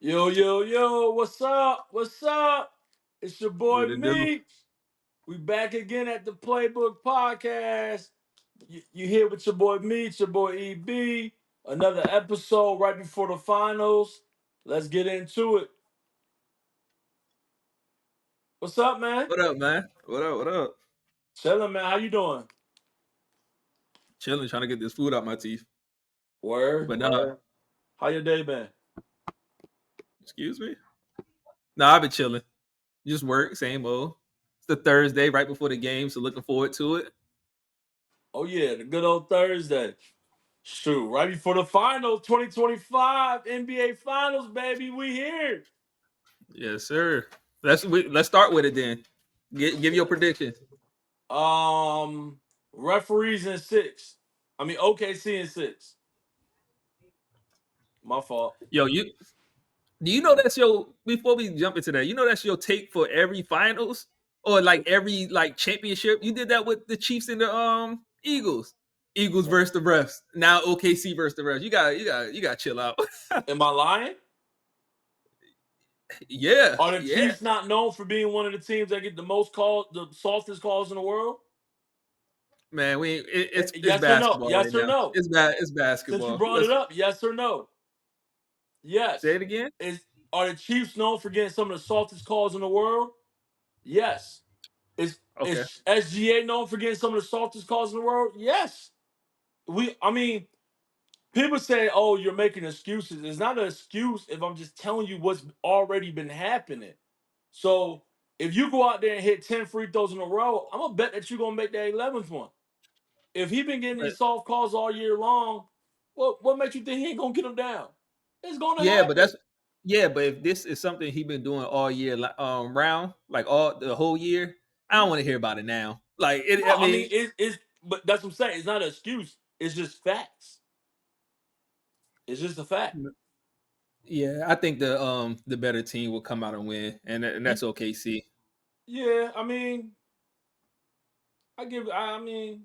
Yo, yo, yo, what's up? What's up? It's your boy What it do? Meech. We back again at the PlayBook Podcast. You here with your boy Meech, your boy EB. Another episode right before the finals. Let's get into it. What's up, man? What up, man? What up? What up? Chilling, man. How you doing? Chilling, trying to get this food out my teeth. Word, But word. How your day been? excuse me. Nah, I've been chilling. Just work, same old. It's the Thursday right before the game, so looking forward to it. Oh yeah, the good old Thursday. Shoot, right before the finals, 2025 NBA Finals, baby. We here. Yes, sir. Let's start with it then. Give your predictions. Referees in 6. I mean OKC in 6. My fault. Yo, do you know that's your before we jump into that, you know that's your take for every finals or like every like championship? You did that with the Chiefs and the Eagles. Eagles versus the refs. Now OKC versus the refs. You gotta chill out. Am I lying? Yeah, Are the yeah. Chiefs not known for being one of the teams that get the most calls, the softest calls in the world? Man, it's Yes or no? basketball right Yes or now. no? It's Since you basketball. brought it up, yes or no? Say Yes. it again. Are the Chiefs known for getting some of the softest calls in the world? Yes. Okay. Is SGA known for getting some of the softest calls in the world? Yes. I mean, people say, "Oh, you're making excuses." It's not an excuse if I'm just telling you what's already been happening. So if you go out there and hit 10 free throws in a row, I'm gonna bet that you're gonna make that 11th one. If he been getting But these soft calls all year long, what makes you think he ain't gonna get them down? It's gonna yeah, but happen. that's yeah, but if this is something he been doing all year round, like all the whole year, I don't want to hear about it now. Like it No, I I mean mean, it's but that's what I'm saying. It's not an excuse. It's just facts. It's just a fact. yeah, I think the better team will come out and win, and Y- that's OKC. Yeah, I mean, I mean,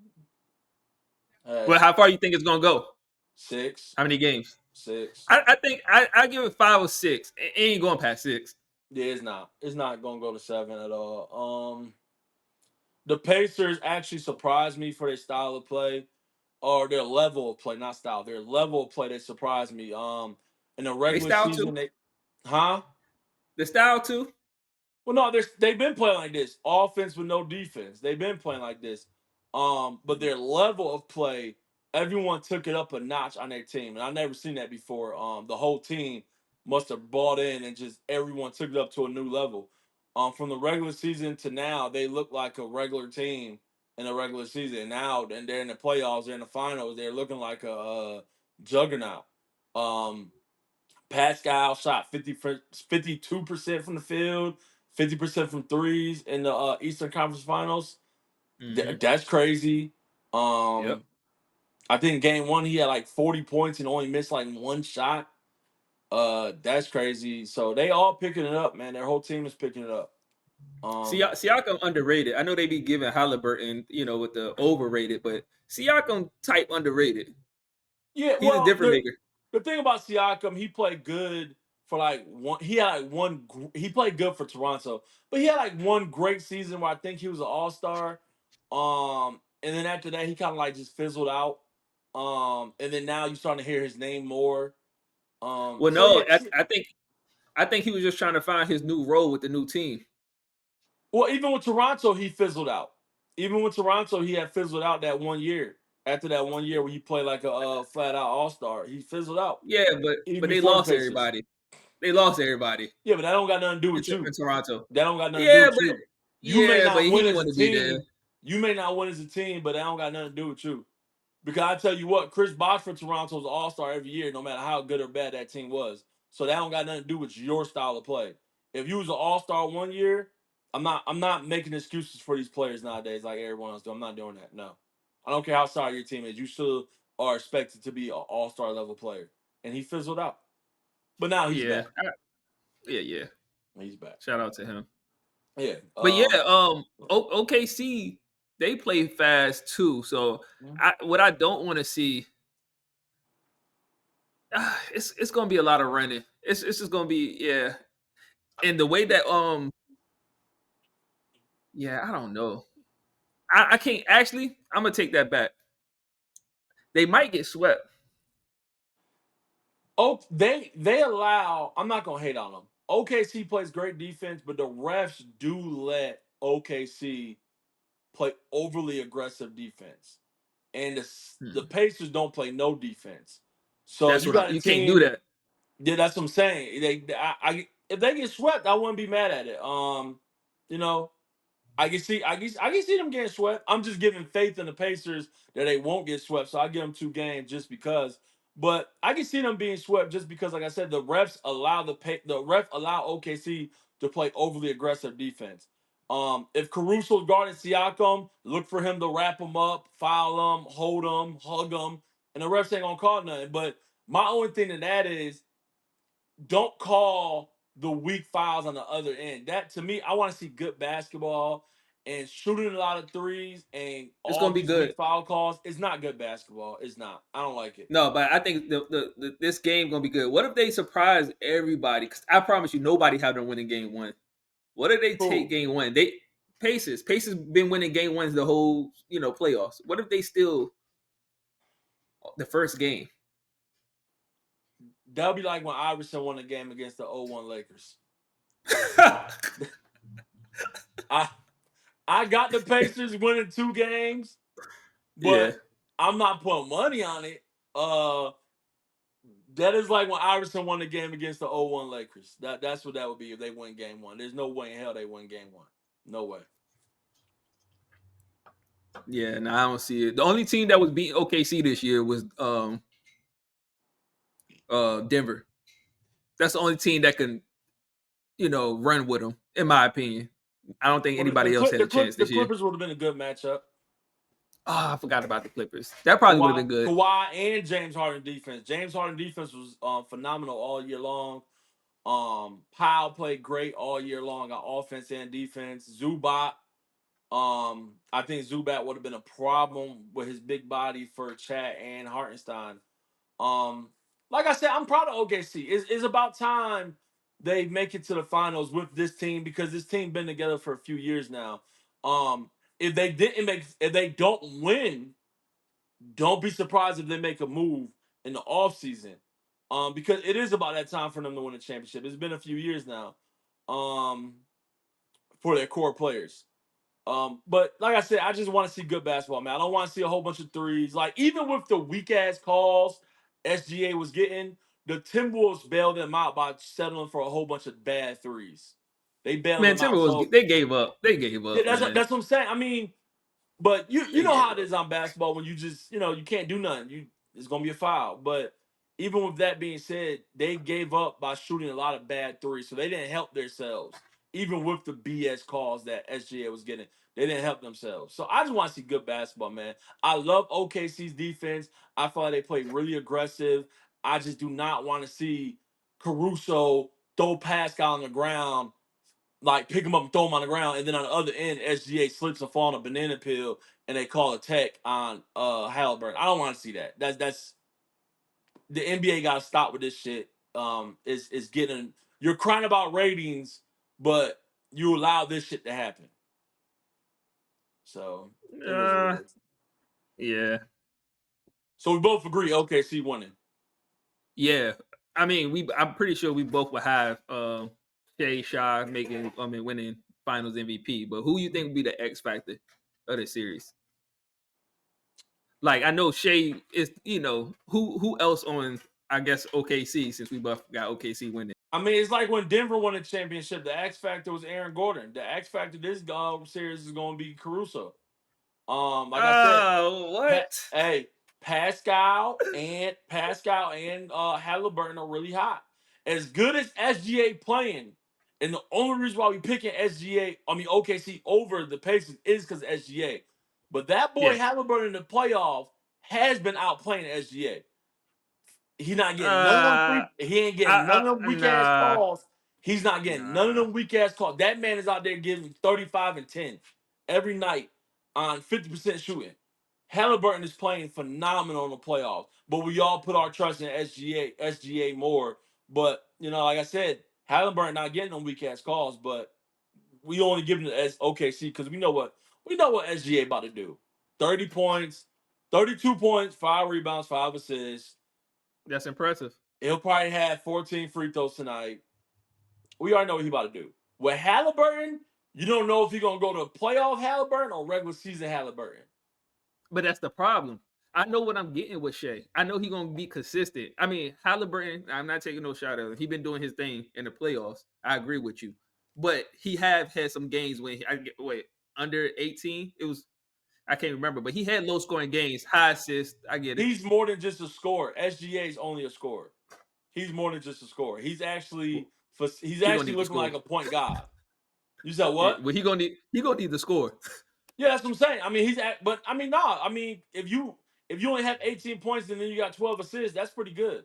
Well, hey, how far you think it's gonna go? six, How many games? six. I think I give it 5 or 6. It ain't going past 6. Yeah, it's not. It's not gonna go to 7 at all. The Pacers actually surprised me for their style of play or their level of play, not style. Their level of play they surprised me. In the They regular style season, too. they, huh? The style too. Well, no, they've been playing like this, offense with no defense. They've been playing like this. But their level of play, everyone took it up a notch on their team, and I've never seen that before. The whole team must have bought in, and just everyone took it up to a new level. From the regular season to now, they look like a regular team in the regular season. And now, and they're in the playoffs, they're in the finals, they're looking like a juggernaut. Um, Pascal shot 52% from the field, 50% from threes in the Eastern Conference Finals. Hmm. That's crazy. Yep. Um, I think game one he had like 40 points and only missed like one shot. That's crazy. So they all picking it up, man. Their whole team is picking it up. Um, Siakam underrated. I know they be giving Halliburton, with the overrated, but Siakam type underrated. yeah, He's a well, different maker. the thing about Siakam, he played good for like one. He had like one. He played good for Toronto, but he had like one great season where I think he was an All Star. And then after that, he kind of like just fizzled out. And then now you're starting to hear his name more. Well, So no, yeah. I think he was just trying to find his new role with the new team. Well, even with Toronto, he fizzled out. Even with Toronto, he had fizzled out that 1 year. After that 1 year where he played like a flat out All Star, he fizzled out. Yeah, but Even but they before the lost Pacers. everybody. They lost everybody Yeah, but that don't got nothing to do with in you. Toronto. That don't got nothing to do Yeah, with but you. You may yeah, but not he win didn't as a want to be there. team. You may not win as a team, but that don't got nothing to do with you. Because I tell you what, Chris Bosh for Toronto's an all-star every year, no matter how good or bad that team was. So that don't got nothing to do with your style of play. If you was an all-star 1 year, I'm not making excuses for these players nowadays like everyone else do. I'm not doing that. No. I don't care how sorry your team is. You still are expected to be an all-star level player. And he fizzled out. But now he's Yeah, back. yeah. He's back. Shout out to him. Yeah. But yeah, OKC they play fast too. So what I don't want to see, it's gonna be a lot of running. It's just gonna be and the way that I don't know. I can't actually. I'm gonna take that back. They might get swept. Oh, they allow. I'm not gonna hate on them. OKC plays great defense, but the refs do let OKC play overly aggressive defense, and the Hmm. Pacers don't play no defense. So That's you what got a you can't do team. that. Yeah, that's what I'm saying. If they get swept, I wouldn't be mad at it. You know, I can see them getting swept. I'm just giving faith in the Pacers that they won't get swept. So I give them 2 games just because. But I can see them being swept just because, like I said, the ref allow OKC to play overly aggressive defense. If Caruso's guarding Siakam, look for him to wrap him up, foul him, hold him, hug him, and the refs ain't gonna call nothing. But my only thing to that is don't call the weak fouls on the other end. That to me, I want to see good basketball and shooting a lot of threes and It's all gonna be these weak good. foul calls. It's not good basketball. It's not. I don't like it. No, but I think this game gonna be good. What if they surprise everybody? Because I promise you, nobody had them winning game one. What if they take Cool. game one? Pacers been winning game ones the whole playoffs. What if they still the first game? That'll be like when Iverson won a game against the 0-1 Lakers. I I got the Pacers winning 2 games, Yeah, but I'm not putting money on it. Uh that is like when Iverson won the game against the 0-1 Lakers. That's what that would be if they win game one. There's no way in hell they win game one. No way. yeah. No, I don't see it. The only team that was beating OKC this year was Denver. That's the only team that can run with them, in my opinion. I don't think Well, anybody else had a chance The this year. Clippers would have been a good matchup. Oh, I forgot about the Clippers. That probably would have been good. Kawhi and James Harden defense. James Harden defense was phenomenal all year long. Powell played great all year long on offense and defense. Zubac, I think Zubac would have been a problem with his big body for Chat and Hartenstein. Um, like I said, I'm proud of OKC. It's about time they make it to the finals with this team because this team been together for a few years now. If they don't win, don't be surprised if they make a move in the offseason. Because it is about that time for them to win a championship. It's been a few years now. Um, for their core players. But like I said, I just want to see good basketball, man. I don't want to see a whole bunch of threes. Like even with the weak ass calls SGA was getting, the Timberwolves bailed them out by settling for a whole bunch of bad threes. They bailed Man, them out. Timberwolves So they gave up. They gave yeah, up, man. that's what I'm saying. I mean, but you They know gave how it up. is on basketball when you just you can't do nothing. It's gonna be a foul. But even with that being said, they gave up by shooting a lot of bad threes, so they didn't help themselves. Even with the BS calls that SGA was getting, they didn't help themselves. So I just want to see good basketball, man. I love OKC's defense. I feel like they play really aggressive. I just do not want to see Caruso throw Pascal on the ground like pick him up and throw him on the ground, and then on the other end, SGA slips and fall on a banana peel, and they call a tech on Halliburton. I don't want to see that. That's the NBA got to stop with this shit. Is getting you're crying about ratings, but you allow this shit to happen. So it is what Uh, it is. yeah, So we both agree OKC winning. yeah. I mean, I'm pretty sure we both would have Shea Shaw winning Finals MVP. But who you think would be the X factor of the series? Like I know Shea is. Who else on I guess OKC since we both got OKC winning. I mean, it's like when Denver won a championship. The X factor was Aaron Gordon. The X factor this series is going to be Caruso. Like I said, What? Hey, Pascal and Halliburton are really hot. As good as SGA playing, and the only reason why we picking OKC over the Pacers is because SGA. But that boy Yeah. Halliburton in the playoff has been outplaying SGA. He not getting none of them Uh, free. He ain't getting none of them weak ass nah, calls. He's not getting none of nah. them weak ass calls. That man is out there giving 35 and 10 every night on 50% shooting. Halliburton is playing phenomenal in the playoffs, but we all put our trust in SGA more But like I said, Halliburton not getting on weak ass calls, but we only giving it as OKC because we know what SGA about to do. 30 points, 32 points, 5 rebounds, 5 assists. That's impressive. He'll probably have 14 free throws tonight. We already know what he about to do. With Halliburton, you don't know if he's gonna go to playoff Halliburton or regular season Halliburton. But that's the problem. I know what I'm getting with Shea. I know he's gonna be consistent. I mean, Halliburton, I'm not taking no shot at him. He been doing his thing in the playoffs. I agree with you. But he have had some games when under 18. It was I can't remember, but he had low scoring games, high assists. I get it. He's more than just a scorer. SGA is only a scorer. He's more than just a scorer. He's actually He gonna need to looking score. like a point guard. You said Yeah, what? well, he gonna need to score. Yeah, that's what I'm saying. I mean, but I mean, nah. I mean, if you only have 18 points and then you got 12 assists, that's pretty good.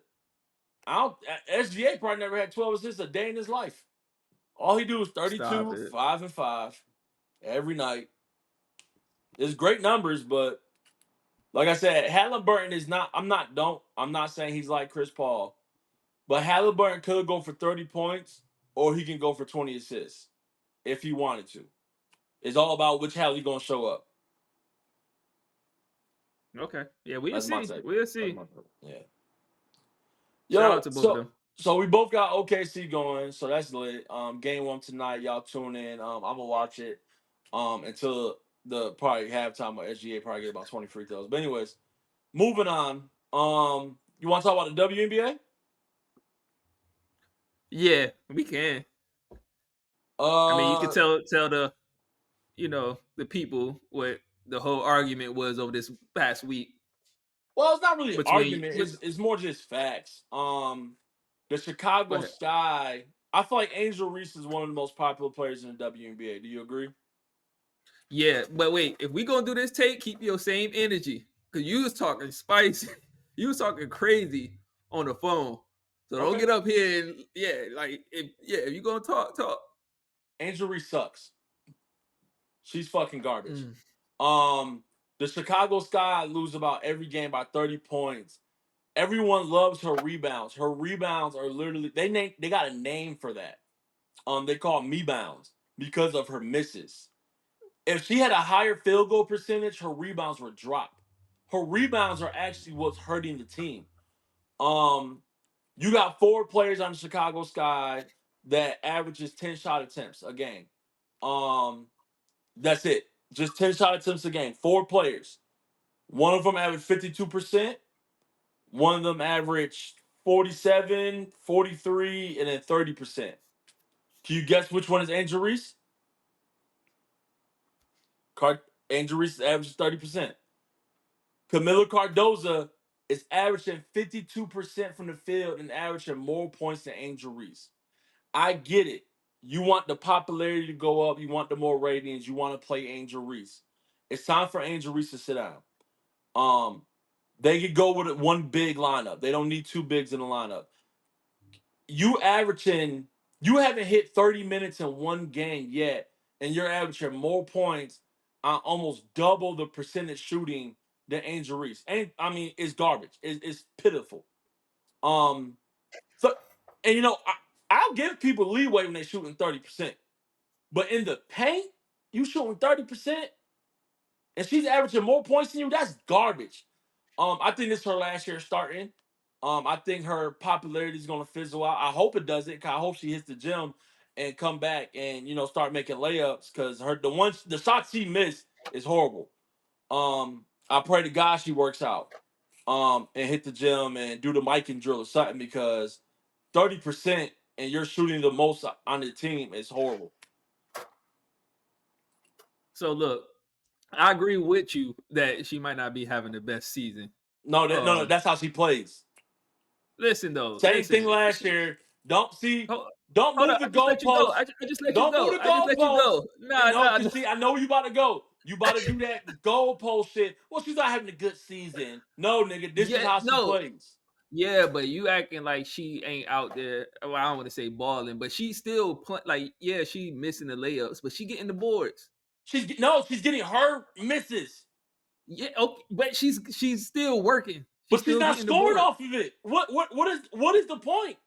SGA probably never had 12 assists a day in his life. All he do is Stop 32, it. 5 and 5 every night. It's great numbers, but like I said, Halliburton is not. I'm not saying he's like Chris Paul, but Halliburton could go for 30 points or he can go for 20 assists if he wanted to. It's all about which Hall he's gonna show up. Okay. Yeah, we'll That's my see. take. We'll see. Yeah. Shout Yo, out to both of them. so we both got OKC going, so that's lit. Game 1 tonight, y'all tune in. I'm gonna watch it until the probably halftime of SGA probably get about 20 free throws. But anyways, moving on. You want to talk about the WNBA? Yeah, we can. I mean, you could Uh, tell the the people what the whole argument was over this past week well, it's not really an between. argument. It's more just facts. The Go Chicago ahead. Sky. I feel like Angel Reese is one of the most popular players in the WNBA. Do you agree? Yeah, but wait, if we gonna do this take, keep your same energy because you was talking spicy, you was talking crazy on the phone. So don't Okay. get up here and if you gonna talk. Angel Reese sucks. She's fucking garbage. Mm. The Chicago Sky lose about every game by 30 points. Everyone loves her rebounds. Her rebounds are literally they got a name for that. They call me bounds because of her misses. If she had a higher field goal percentage, her rebounds would drop. Her rebounds are actually what's hurting the team. Um, you got 4 players on the Chicago Sky that averages 10 shot attempts a game. Um, that's it. Just 10 shot attempts a game. 4 players. One of them averaged 52%. One of them averaged 47, 43, and then 30%. Can you guess which one is Angel Reese? Angel Reese averages 30%. Camila Cardoza is averaging 52% from the field and averaging more points than Angel Reese. I get it. You want the popularity to go up. You want the more ratings. You want to play Angel Reese. It's time for Angel Reese to sit down. They could go with one big lineup. They don't need 2 bigs in the lineup. You haven't hit 30 minutes in one game yet, and you're averaging more points, almost double the percentage shooting than Angel Reese. And I mean, it's garbage. It's pitiful. Um, so and I'll give people leeway when they're shooting 30%. But in the paint, you shooting 30%, and she's averaging more points than you, that's garbage. I think this is her last year starting. I think her popularity is gonna fizzle out. I hope it doesn't. Cause I hope she hits the gym and come back and start making layups. Cause the shot she missed is horrible. I pray to God she works out. And hit the gym and do the mic and drill or something because 30% and you're shooting the most on the team is horrible. So look, I agree with you that she might not be having the best season. No, that's how she plays. Listen though, Same thing listen. last year. Don't see. Hold, Don't hold move up, the I just let you go. goalposts. I just let you Don't move go. the I just let you goalposts. go. Nah, No, nah, cause nah. see, I know you about to go. You about to do that goalpost shit. Well, she's not having a good season. No, nigga, this is Yeah, how she no. plays. Yeah, but you acting like she ain't out there. Well, I don't want to say balling, but she still yeah, she missing the layups, but she getting the boards. She's getting her misses, Yeah, okay, but she's still working. She's but she's still not getting the scoring board. off of it. What is the point?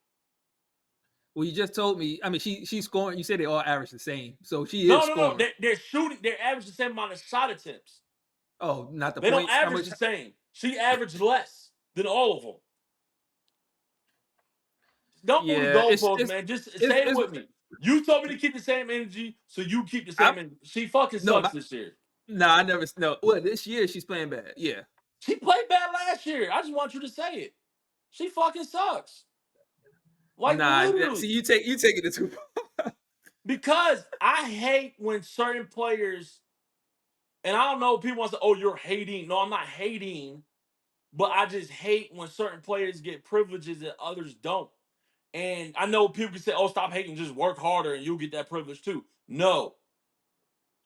Well, you just told me. I mean, she's scoring. You said they all average the same, so she is No. scoring. They're shooting. They're averaging the same amount of shot attempts. Oh, not the They don't points. How average much? the same. She averaged less than all of them. Don't move the Yeah, goalposts, man. Just say it it's with me. You told me to keep the same energy, so you keep the I same energy. She fucking no, sucks this year. I never no. Well, this year she's playing bad. Yeah, She played bad last year. I just want you to say it. She fucking sucks. Like nah. literally. See, you take it to too. Because I hate when certain players, and I don't know, people want to say, oh, you're hating. No, I'm not hating, but I just hate when certain players get privileges that others don't. And I know people can say, oh, stop hating, just work harder and you'll get that privilege too. No.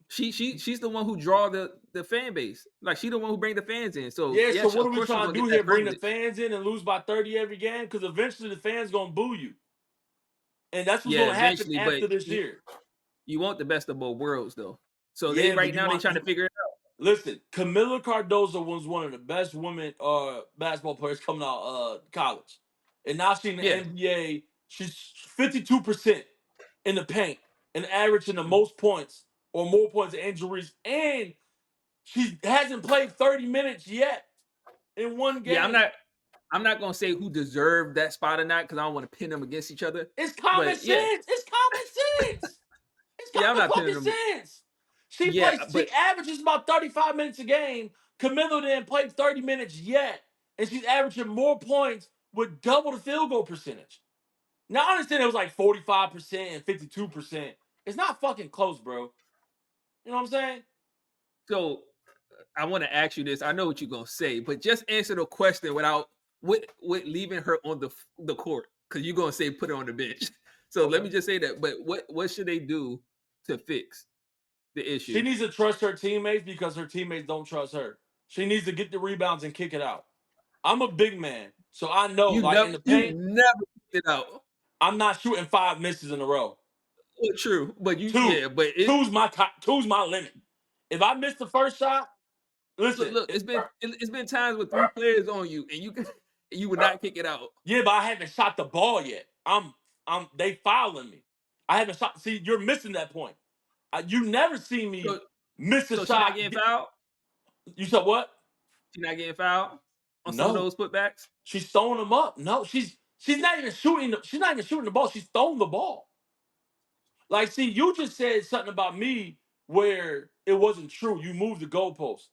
She's the one who draw the fan base. Like she the one who bring the fans in. So Yeah, yeah, so what of are we course she's trying to gonna do get here? that Bring the privilege. fans in and lose by 30 every game? Because eventually the fans going to boo you. And that's what's Yeah, going to happen eventually, but after this year. you want the best of both worlds though. So they Yeah, but right you now they want trying you to figure it out. listen. Camila Cardozo was one of the best women basketball players coming out college, and now she's in the Yeah. NBA. She's 52% in the paint and averaging the most points or more points than Angel Reese, and she hasn't played 30 minutes yet in one Yeah, game. I'm not gonna say who deserved that spot or not because I don't want to pin them against each other. It's common But yeah, sense. It's common sense. It's yeah, I'm common not pinning fucking them. sense. She Yeah, plays. She but averages about 35 minutes a game. Camilo didn't play 30 minutes yet, and she's averaging more points with double the field goal percentage. Now I understand it was like 45% and 52%. It's not fucking close, bro. You know what I'm saying? so I want to ask you this. I know what you're gonna say, but just answer the question without with leaving her on the court because you're gonna say put her on the bench. So let Okay. me just say that. But what should they do to fix the She issue? needs to trust her teammates because her teammates don't trust her. She needs to get the rebounds and kick it out. I'm a big man, so I know, like in the You paint, never picked it out. I'm not shooting 5 misses in a row. Well, true, but Two. but it Two's my limit. If I miss the first shot, listen, look. It's been times with three players on you, and you would not kick it out. yeah, but I haven't shot the ball yet. They fouling me. I haven't shot. See, you're missing that point. You never see me So miss a she not shot. getting fouled. You said what? She not getting fouled on some of No, those putbacks. she's throwing them up. No, she's not even shooting. She's not even shooting the ball. She's throwing the ball. Like, see, you just said something about me where it wasn't true. You moved the goalpost.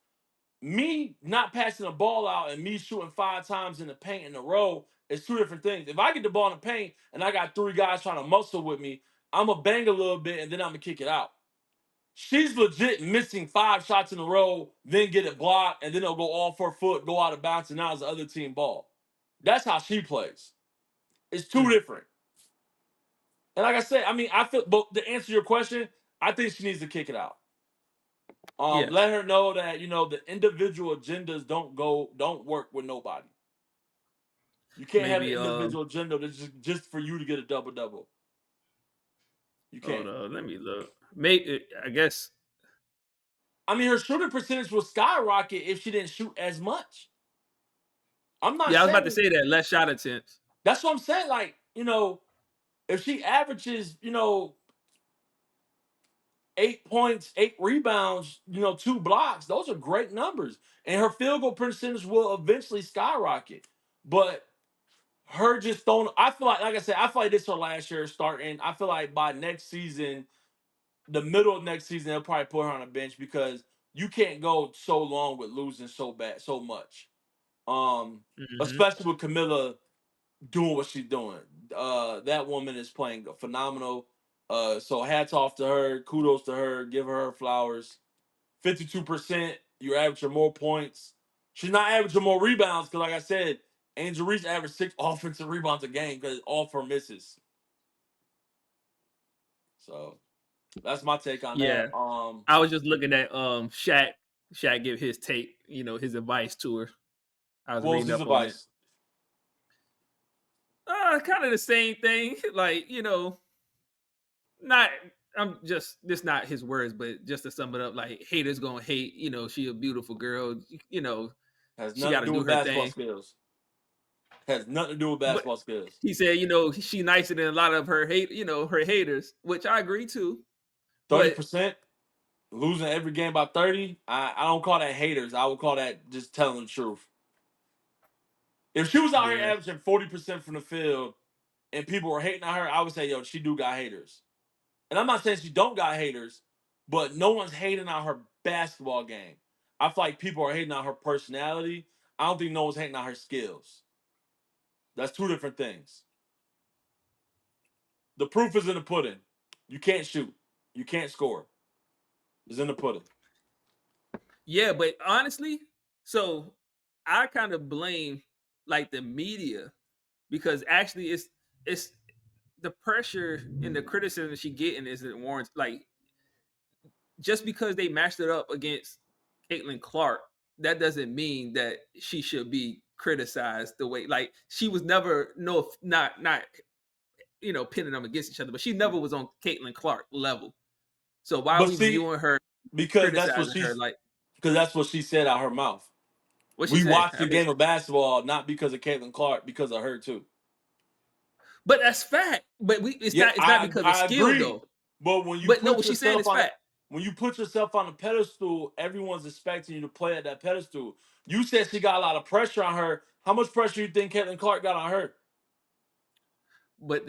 Me not passing the ball out and me shooting 5 times in the paint in a row is two different things. If I get the ball in the paint and I got 3 guys trying to muscle with me, I'm gonna bang a little bit and then I'm gonna kick it out. She's legit missing 5 shots in a row, then get it blocked, and then it'll go off her foot, go out of bounds, and now it's the other team ball. That's how she plays. It's two Mm, different. And like I said, I mean, I feel, but to answer your question, I think she needs to kick it out. yeah, Let her know that the individual agendas don't work with nobody. You can't have an maybe individual agenda that's just for you to get a double double. You hold can't. on, let me look. Maybe I guess I mean, her shooting percentage will skyrocket if she didn't shoot as much. I'm not yeah. I was about to saying say that less shot attempts. that's what I'm saying. Like, if she averages, 8 points, 8 rebounds, 2 blocks, those are great numbers. And her field goal percentage will eventually skyrocket. But her just throwing, I feel like I said, I feel like this is her last year starting. I feel like by next season, the middle of next season, they'll probably put her on a bench because you can't go so long with losing so much. Hmm. Especially with Camilla doing what she's doing. That woman is playing phenomenal. So hats off to her. Kudos to her. Give her flowers. 52%. You're averaging more points. She's not averaging more rebounds because, like I said, Angel Reese averaged 6 offensive rebounds a game because all for misses. So that's my take on Yeah, that. I was just looking at Shaq give his take, his advice to her. I was What was reading his up on it. advice? Kind of the same thing. Like, not I'm just this not his words, but just to sum it up, like haters gonna hate, she a beautiful girl, you know, Has she nothing to gotta do do with her basketball thing. skills. Has nothing to do with But basketball skills. he said, she nicer than a lot of her her haters, which I agree to. Thirty But percent losing every game by 30. I don't call that haters. I would call that just telling the truth. If she was out here yeah, averaging 40% from the field and people were hating on her, I would say, yo, she do got haters. And I'm not saying she don't got haters, but no one's hating on her basketball game. I feel like people are hating on her personality. I don't think no one's hating on her skills. That's two different things. The proof is in the pudding. You can't shoot. You can't score. It's in the pudding. yeah. But honestly, so I kind of blame like the media because actually it's the pressure and the criticism she getting isn't warranted. Like just because they matched it up against Caitlin Clark, that doesn't mean that she should be criticized the way like she was never not pitting them against each other, but she never was on Caitlin Clark level. So why are But we see, viewing her because criticizing her like that's what she said out her mouth. what she We say? watched the I mean, game of basketball not because of Caitlin Clark, because of her too. but that's fact. But it's Yeah, not because of I skill agree. though. But when you But no, put what she's saying yourself is on a fact. when you put yourself on a pedestal, everyone's expecting you to play at that pedestal. You said she got a lot of pressure on her. How much pressure you think Caitlin Clark got on her? But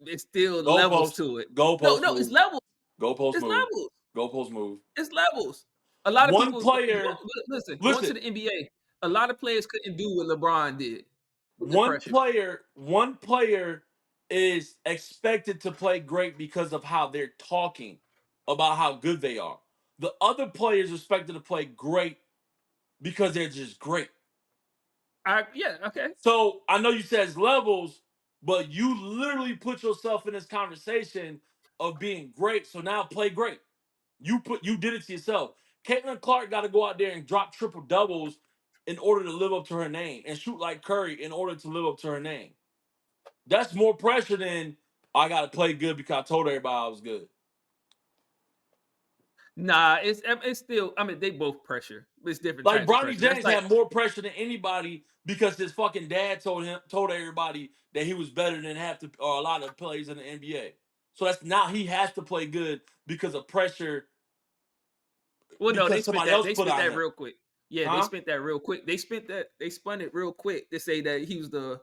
it's still levels Goalpost, to it. goalpost No, it's move, levels. goalpost It's move, levels. goalpost move. It's levels. A lot of One people player, going listen. to the NBA. A lot of players couldn't do what LeBron did with the One pressure. player, one player is expected to play great because of how they're talking about how good they are. The other players are expected to play great because they're just great. Yeah, okay. So I know you said it's levels, but you literally put yourself in this conversation of being great. So now play great. You did it to yourself. Caitlin Clark got to go out there and drop triple doubles in order to live up to her name and shoot like Curry in order to live up to her name. That's more pressure than I got to play good because I told everybody I was good. Nah, it's still. I mean, they both pressure. It's different Like types of Bronny pressure. That's James like had more pressure than anybody because his fucking dad told everybody that he was better than half the or a lot of players in the NBA. So that's now he has to play good because of pressure well, no, because somebody else they put spent on that him. real quick. Yeah, they Huh? spent that real quick. They spun it real quick to say that he was the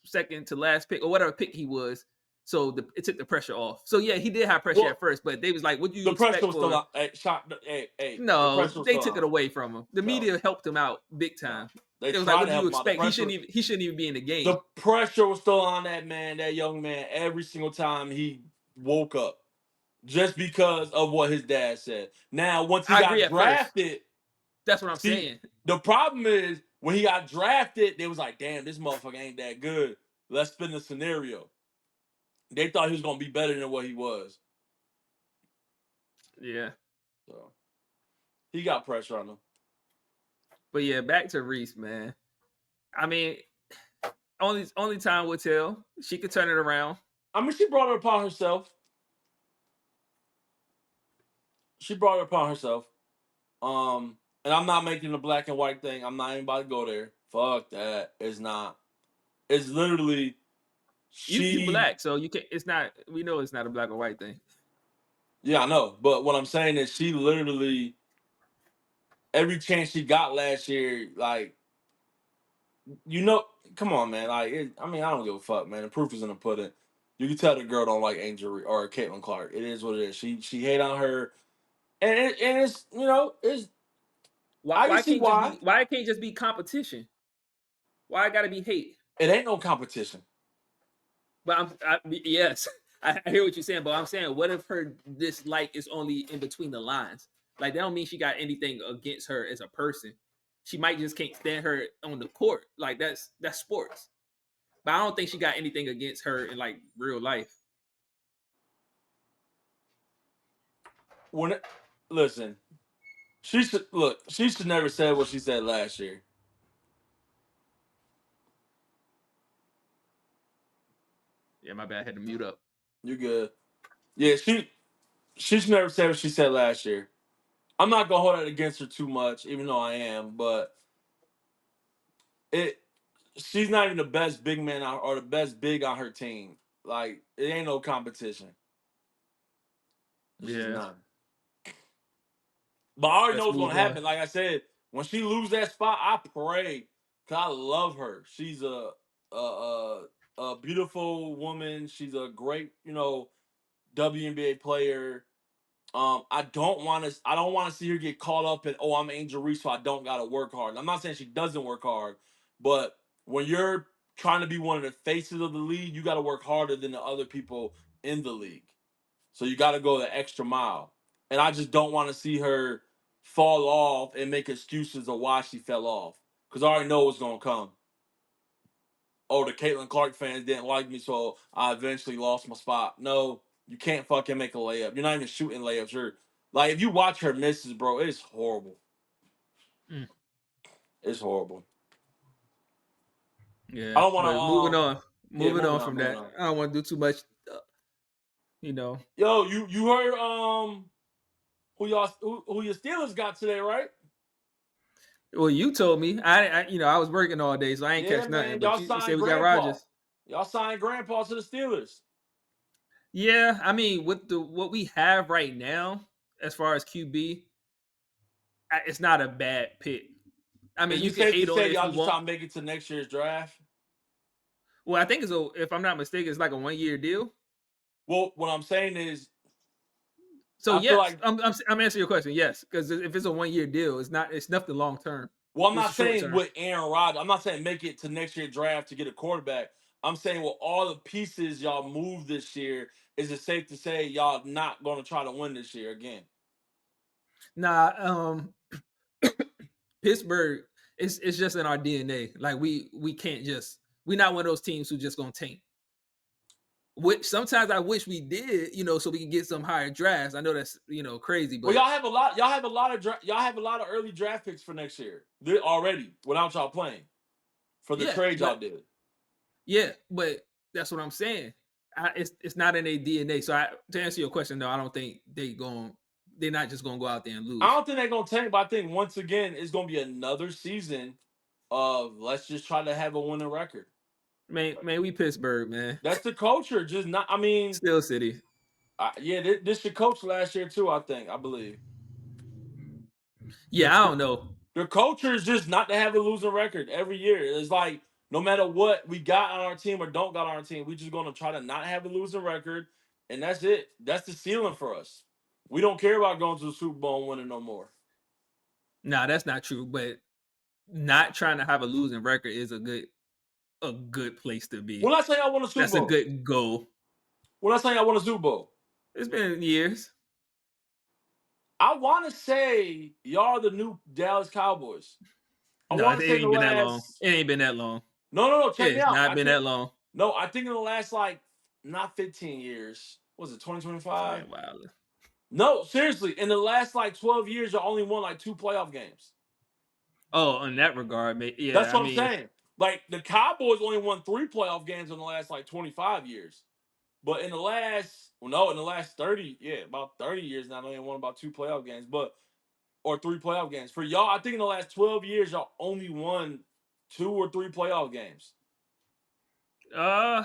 second to last pick or whatever pick he was. So it took the pressure off. So yeah, he did have pressure at Well, first, but they was like, "What do you the pressure expect was still for?" on. The No, pressure was they still took on. it away from him. The No, media helped him out big no. time. They It was like, tried "What to do you help him out. The expect? pressure He shouldn't even be in the game." the pressure was still on that young man, every single time he woke up. Just because of what his dad said. Now, once he I agree got at first. drafted, That's what I'm see, saying. the problem is when he got drafted, they was like, damn, this motherfucker ain't that good. Let's spin the scenario. They thought he was gonna be better than what he was. Yeah, So he got pressure on him. but yeah, back to Reese, man. I mean, only time will tell. She could turn it around. I mean, she brought it upon herself. She brought it upon herself. And I'm not making the black and white thing. I'm not even about to go there. Fuck that. It's not. It's literally You she. black, so you can. It's not. We know it's not a black or white thing. Yeah, I know. But what I'm saying is she literally every chance she got last year, like come on, man. I mean, I don't give a fuck, man. The proof is in the pudding. You can tell the girl don't like Angel or Caitlin Clark. It is what it is. She hate on her, and it's it's I can see why. Why it can't just be competition? Why it got to be hate? It ain't no competition. But yes, I hear what you're saying. But I'm saying, what if her dislike is only in between the lines? Like that don't mean she got anything against her as a person. She might just can't stand her on the court. Like that's sports. But I don't think she got anything against her in like real life. When listen, she should look. She should never said what she said last year. Yeah, my bad. I had to mute up. You good? Yeah, she should never said what she said last year. I'm not gonna hold it against her too much, even though I am. But it she's not even the best big man or the best big on her team. Like, it ain't no competition. It's just Yeah. not. But I already know Let's what's move gonna on. happen. Like I said, when she lose that spot, I pray, cause I love her. She's a a, a beautiful woman. She's a great, WNBA player. I don't want to see her get caught up in, oh, I'm Angel Reese, so I don't gotta work hard. I'm not saying she doesn't work hard, but when you're trying to be one of the faces of the league, you gotta work harder than the other people in the league. So you gotta go the extra mile. And I just don't want to see her fall off and make excuses of why she fell off. Because I already know what's gonna come. Oh, the Caitlin Clark fans didn't like me, so I eventually lost my spot. No, you can't fucking make a layup. You're not even shooting layups. You're like, if you watch her misses, bro, it's horrible. Mm. It's horrible. I Yeah, don't want but moving to. on, Yeah, moving on moving on, from moving that. on. I don't want to do too much. Uh, you know, Yo, you heard who your Steelers got today, right? well, you told me. I was working all day, so I ain't Yeah, catch nothing. man. But Y'all you said signed we got Grandpa. Rodgers. Y'all signed Grandpa to the Steelers. Yeah, I mean, with what we have right now, as far as QB, it's not a bad pick. I mean, Is you it can safe to hate on say it if y'all you just want. trying to make it to next year's draft? Well, I think if I'm not mistaken, it's like a 1 year deal. Well, what I'm saying is, So I feel yes, like. I'm answering your question. Yes, because if it's a 1 year deal, it's nothing long term. Well, I'm It's not short saying term. with Aaron Rodgers. I'm not saying make it to next year's draft to get a quarterback. I'm saying with all the pieces y'all moved this year, is it safe to say y'all not going to try to win this year again? Nah, Pittsburgh, it's just in our DNA. Like we can't just we're not one of those teams who just gonna tank. Which sometimes I wish we did, so we can get some higher drafts. I know that's crazy, Well, but y'all have a lot. Y'all have a lot of early draft picks for next year already without y'all playing for the yeah, trade y'all but did. yeah, but that's what I'm saying. It's not in their DNA. So to answer your question, no, I don't think they're not just gonna go out there and I lose. don't think they're gonna tank, but I think once again it's gonna be another season of let's just try to have a winning record. Man, we Pittsburgh, man. That's the culture. Just not. I mean, Still City. yeah, this your coach last year too. I believe. The, Yeah, I don't know. the culture is just not to have a losing record every year. It's like no matter what we got on our team or don't got on our team, we just gonna try to not have a losing record, and that's it. That's the ceiling for us. We don't care about going to the Super Bowl and winning no more. Nah, that's not true. But not trying to have a losing record is a good place to When be. I say I won a Super That's a Bowl, good goal. when I say I won a Super Bowl, It's been years. I want to say y'all are the new Dallas Cowboys. I No, want it to say in the ain't been that long. last. It ain't been that long. No. Check me It's out. not I been think that long. no. I think in the last like not 15 years. Was it Man, 2025? wow. No, seriously. In the last like 12 years, y'all only won like 2 playoff games. Oh, in that regard, That's yeah. I what I'm mean, saying. Like the Cowboys only won 3 playoff games in the last like 25 years. But in the last, well, no, in the last 30, yeah, about 30 years now, they only won about 2 playoff games, or 3 playoff games. For y'all, I think in the last 12 years, y'all only won 2 or 3 playoff games. uh,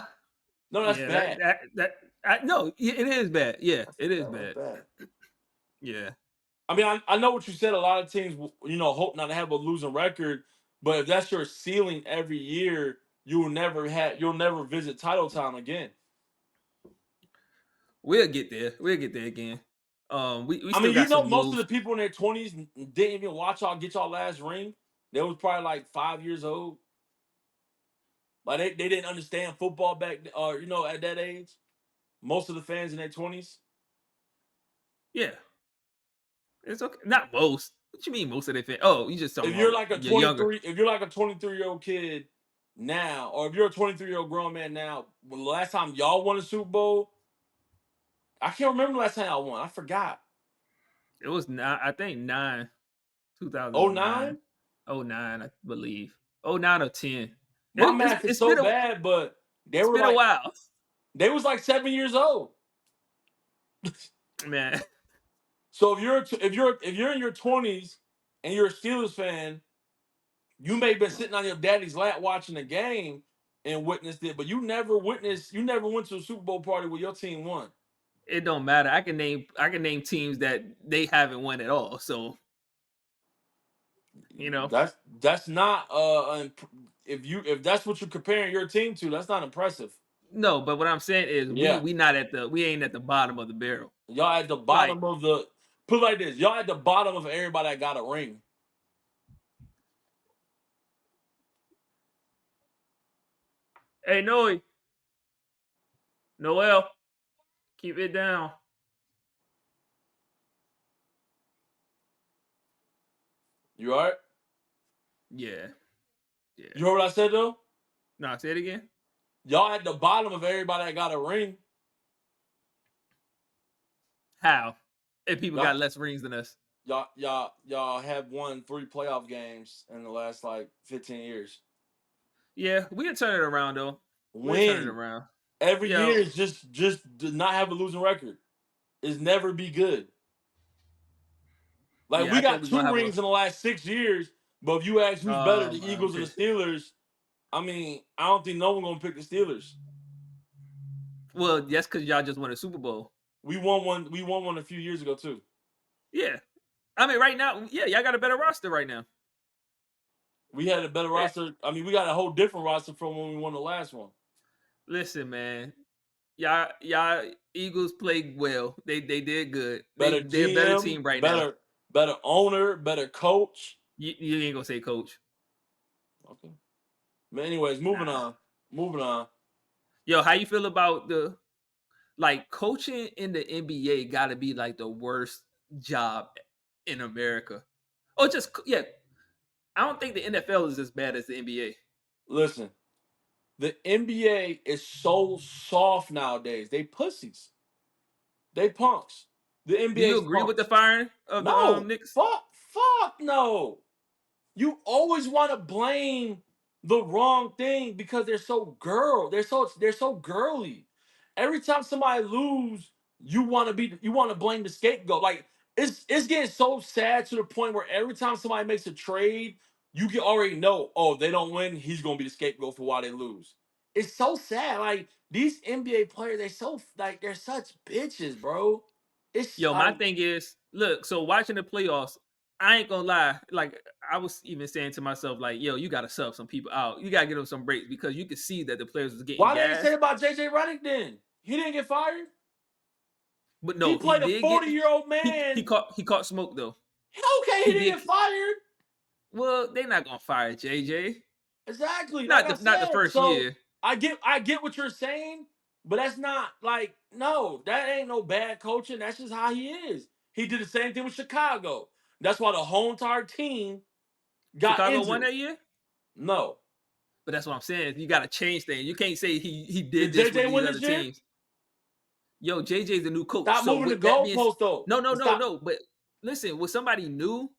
No, that's yeah. That bad. that that. No, it is bad. Yeah, it is That's bad. bad. Yeah. I mean, I know what you said. A lot of teams, hope not to have a losing record, but if that's your ceiling every year, you'll never visit title time again. We'll get there. We'll get there again. We I still mean, got some most of the moves. people in their 20s didn't even watch y'all get y'all last ring. They was probably like 5 years old. Like they didn't understand football back, or at that age. Most of the fans in their 20s. Yeah, it's okay. Not most. What you mean most of their Oh, you just talking If you're about like a you're younger. 23, if you're like a 23-year-old kid now, or if you're a 23-year-old grown man now, when the last time y'all won a Super Bowl, I can't remember the last time y'all won. I forgot. It was I think 2009, 09? 09, I believe. 09 or 10. My math is so bad, but they it's were been a like while, they was like 7 years old. man. So if you're in your 20s and you're a Steelers fan, You may have been sitting on your daddy's lap watching the game and witnessed it, but you never went to a Super Bowl party where your team won. It don't matter. I can name teams that they haven't won at all. So That's not if that's what you're comparing your team to, that's not impressive. no. But what I'm saying is Yeah, we ain't at the bottom of the barrel. y'all at the Like, bottom of the put it like this. Y'all at the bottom of everybody that got a ring. hey, Noel, keep it down. You all right? Yeah, yeah. You heard what I said though? No, say it again. Y'all at the bottom of everybody that got a ring. How? If people Y'all, got less rings than us. y'all have won 3 playoff games in the last like 15 years. Yeah, we'll turn it around though. We'll turn it Win around. every Yo, year is just do not have a losing record. Is never be good. Like yeah, we I think got we're gonna 2 have a. rings in the last 6 years, but if you ask who's better, Oh the my Eagles or the god. Steelers, I mean, I don't think no one gonna pick the Steelers. Well, that's because y'all just won a Super Bowl. We won one. We won one a few years ago too. Yeah, I mean, right now, yeah, y'all got a better roster right now. We had a better Yeah. roster. I mean, we got a whole different roster from when we won the last one. Listen, man, y'all Eagles played well. They did good. Better They're a better GM, team right now. better owner, better coach. You ain't gonna say coach. Okay. But anyways, moving Nah. on. Moving on. Yo, how you feel about the like coaching in the NBA? Got to be like the worst job in America. Or just yeah, I don't think the NFL is as bad as the NBA. Listen, the NBA is so soft nowadays. They pussies. They punks. The Do you NBA's agree with the punks. firing of the No, Knicks? fuck no. You always want to blame the wrong thing because they're so they're so girly. Every time somebody lose, you want to blame the scapegoat. Like it's getting so sad to the point where every time somebody makes a trade, you can already know, oh, they don't win, he's gonna be the scapegoat for why they lose. It's so sad. Like these NBA players, they're such bitches, bro. It's Yo, my like thing is, look, so watching the playoffs, I ain't gonna lie. Like I was even saying to myself, like, yo, you gotta sub some people out. You gotta give them some breaks because you could see that the players was getting why they ain't say gas. about JJ Redick then? He didn't get fired. But He no, he played a did get 40-year-old he man. caught smoke though. Okay, he He didn't did. get fired. Well, they're not gonna fire JJ. Exactly. Like I Not the said. first So year. I get what you're saying, but that's not like no, that ain't no bad coaching. That's just how he is. He did the same thing with Chicago. That's why the whole entire team got Chicago won injured. that year. No. But that's what I'm saying. You gotta change things. You can't say he Did did this with JJ these win other this year? teams. Yo, JJ's the new coach. Stop So moving the with that being goalpost though. Stop. no. But listen, with somebody new,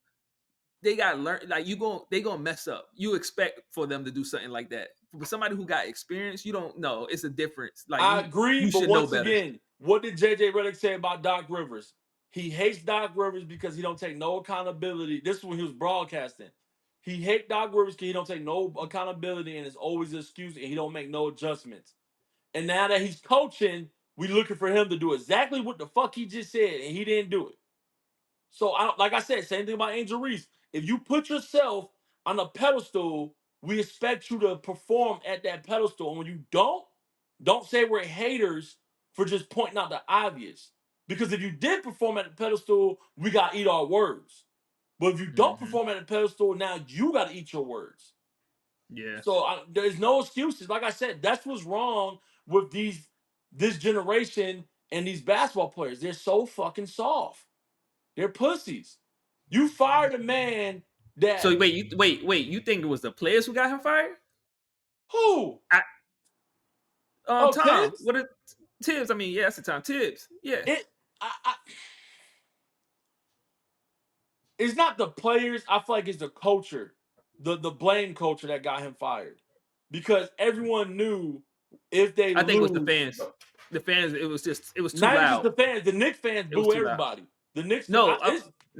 they got to learn. Like they gonna mess up. You expect for them to do something like that. With somebody who got experience, you don't know. It's a difference. Like I agree, you but should know once better. again, what did JJ Redick say about Doc Rivers? He hates Doc Rivers because he don't take no accountability. This is when he was broadcasting. He hate Doc Rivers because he don't take no accountability and it's always an excuse and he don't make no adjustments. And now that he's coaching, we looking for him to do exactly what the fuck he just said, and he didn't do it. So like I said, same thing about Angel Reese. If you put yourself on a pedestal, we expect you to perform at that pedestal. And when you don't say we're haters for just pointing out the obvious. Because if you did perform at the pedestal, we gotta eat our words. But if you don't Hmm. perform at the pedestal, now you gotta eat your words. Yeah. So there's no excuses. Like I said, that's what's wrong with this generation and these basketball players. They're so fucking soft. They're pussies. You fired a man So that wait. You think it was the players who got him fired? who? I, Oh, Tom. Tibbs? What? Tibbs. I mean, yeah, that's the time. Tibbs. Yeah. It I it's not the players. I feel like it's the culture, the blame culture that got him fired. Because everyone knew if they I think it was the lose, fans. The fans. It was too not even just loud. the fans, the Knicks fans It was boo too loud. everybody. The Knicks. No, I'm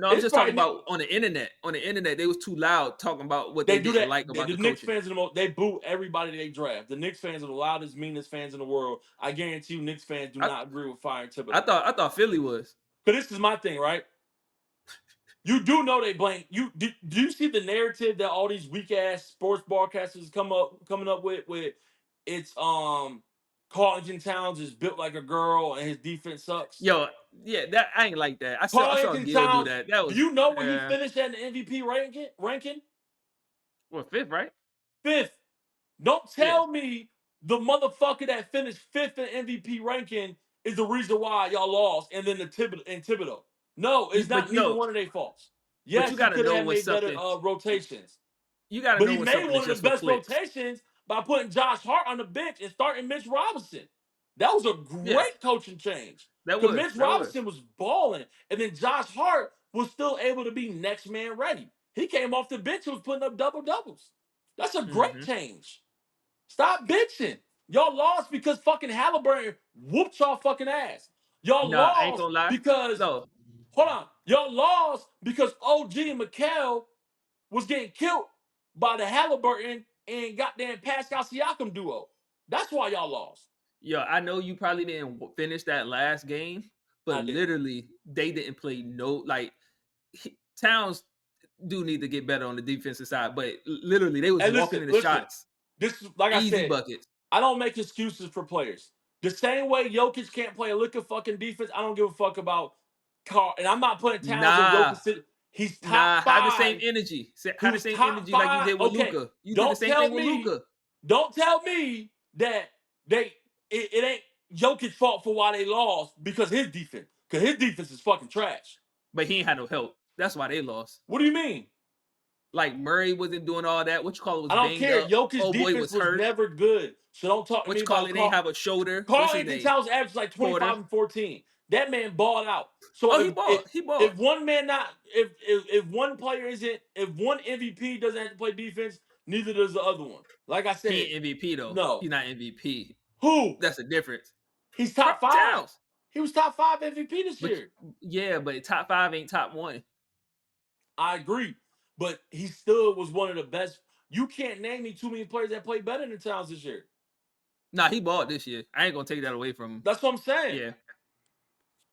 It's just talking probably about on the internet. On the internet, they was too loud talking about what they they do didn't that. like The about the Knicks coaching. fans they boo everybody they draft. The Knicks fans are the loudest, meanest fans in the world. I guarantee you, Knicks fans do I, not agree with firing I Thibodeau. thought Philly was. Because this is my thing, right? You do know they blame you. Do you see the narrative that all these weak ass sports broadcasters coming up with? It's Carlton Towns is built like a girl and his defense sucks. Yo, yeah, that I ain't like that. I saw Carlton Gil do Towns. that. That Do was you know where he finished at in the MVP ranking? what, fifth, right? Fifth. Don't Yeah, tell me the motherfucker that finished fifth in MVP ranking is the reason why y'all lost, and then Thibodeau. No, it's but not neither no, one of their faults. but you Yes, he got to could know have when made better something. rotations, You got to but know he when made something is one of just the for best clicks. rotations by putting Josh Hart on the bench and starting Mitch Robinson. That was a Yeah, great coaching change. that Because was Mitch that was. Robinson was balling, and then Josh Hart was still able to be next man ready. He came off the bench and was putting up double doubles. That's a great Mm-hmm. change. Stop bitching. Y'all lost because fucking Halliburton whooped y'all fucking ass. Y'all Nah, I ain't lost gonna lie. because, No, hold on. Y'all lost because OG and Mikal was getting killed by the Halliburton and goddamn Pascal Siakam duo. That's why y'all lost. yo, I know you probably didn't finish that last game, but I didn't. literally they didn't play no like Towns do need to get better on the defensive side, but literally they was And walking listen, in the listen. shots, This is like I easy said. buckets. I don't make excuses for players. The same way Jokic can't play a lick of fucking defense, I don't give a fuck about Carl. And I'm not putting Towns in Nah, Jokic. He's top nah, have the same five. energy. He Have the was same top energy like you five. did with Okay, Luca. You did the don't same thing tell with me, Luca, don't tell me that it ain't Jokic's fault for why they lost because his defense. Because his defense is fucking trash. but he ain't had no help. That's why they lost. What do you mean? Like Murray wasn't doing all that. What you call it was I don't banged care. up. Jokic's Oh boy defense was was hurt. never good. So don't talk to What me you call about it? Ain't Carl. have a shoulder. What's Carl his Anthony name? Towns averaged like Porter. 25 and 14. That man balled out. So Oh, he bought. He if bought. one man not if one player isn't if one MVP doesn't have to play defense, neither does the other one. Like I He said, ain't MVP though. no. He's not MVP. Who? That's the difference. He's Carl top five. Towns. He was top five MVP this But year. yeah, but top five ain't top one. I agree. But he still was one of the best. You can't name me too many players that played better than Towns this year. Nah, he bought this year. I ain't gonna take that away from him. That's what I'm saying. Yeah.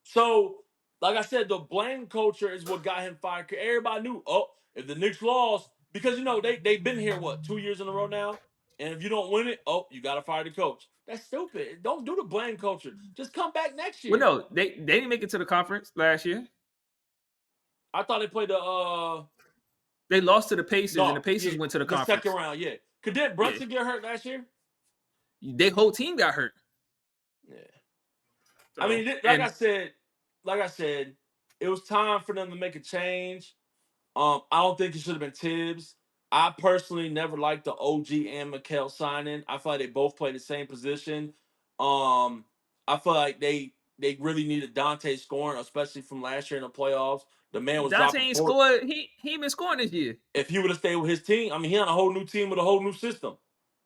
So, like I said, the blame culture is what got him fired. Everybody knew, oh, if the Knicks lost, because they've been here 2 years in a row now, and if you don't win it, oh, you gotta fire the coach. That's stupid. Don't do the blame culture. Just come back next Well, year. no, they didn't make it to the conference last year. I thought they played the They lost to the Pacers, and the no, Pacers yeah, went to the the second conference. round, yeah. Could did Yeah, Brunson get hurt last year? their whole team got hurt. Yeah. I So mean, and like I said, it was time for them to make a change. I don't think it should have been Tibbs. I personally never liked the OG and Mikal signing. I feel like they both play the same position. Um, I feel like they really needed Dante scoring, especially from last year in the playoffs. The man was Dante dropping ain't 4. scored. He ain't been scoring this year. If he would have stayed with his team, I mean, he on a whole new team with a whole new system.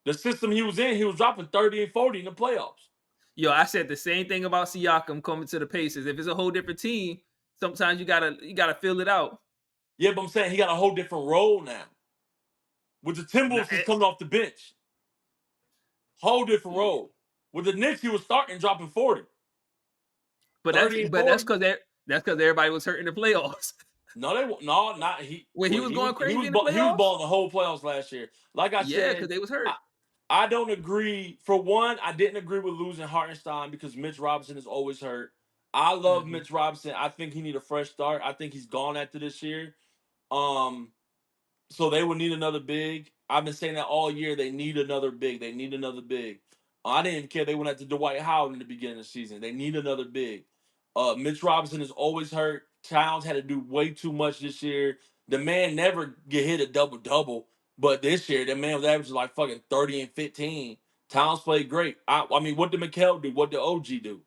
The system he was in, he was dropping 30 and 40 in the playoffs. Yo, I said the same thing about Siakam coming to the Pacers. If it's a whole different team, sometimes you gotta fill it out. Yeah, but I'm saying he got a whole different role now. With the Nah, Timberwolves, he's coming off the bench. Whole different role. With the Knicks, he was starting dropping 40. but 30 and that's 40. because everybody was hurt in the playoffs. No, no, not he. When he Well, was going crazy in the he was playoffs. balling the whole playoffs last year. Like I Yeah, said, because they was hurt. I, I don't agree. For one, I didn't agree with losing Hartenstein because Mitch Robinson is always hurt. I love Mm-hmm. Mitch Robinson. I think he need a fresh start. I think he's gone after this year. Um, so they would need another big. I've been saying that all year. They need another big. They need another big. I didn't even care. They went after Dwight Howard in the beginning of the season. They need another big. Mitch Robinson is always hurt. Towns had to do way too much this year. The man never get hit a double double, but this year the man was averaging like fucking 30 and 15. Towns played great. I mean, what did Mikal do? What did OG do?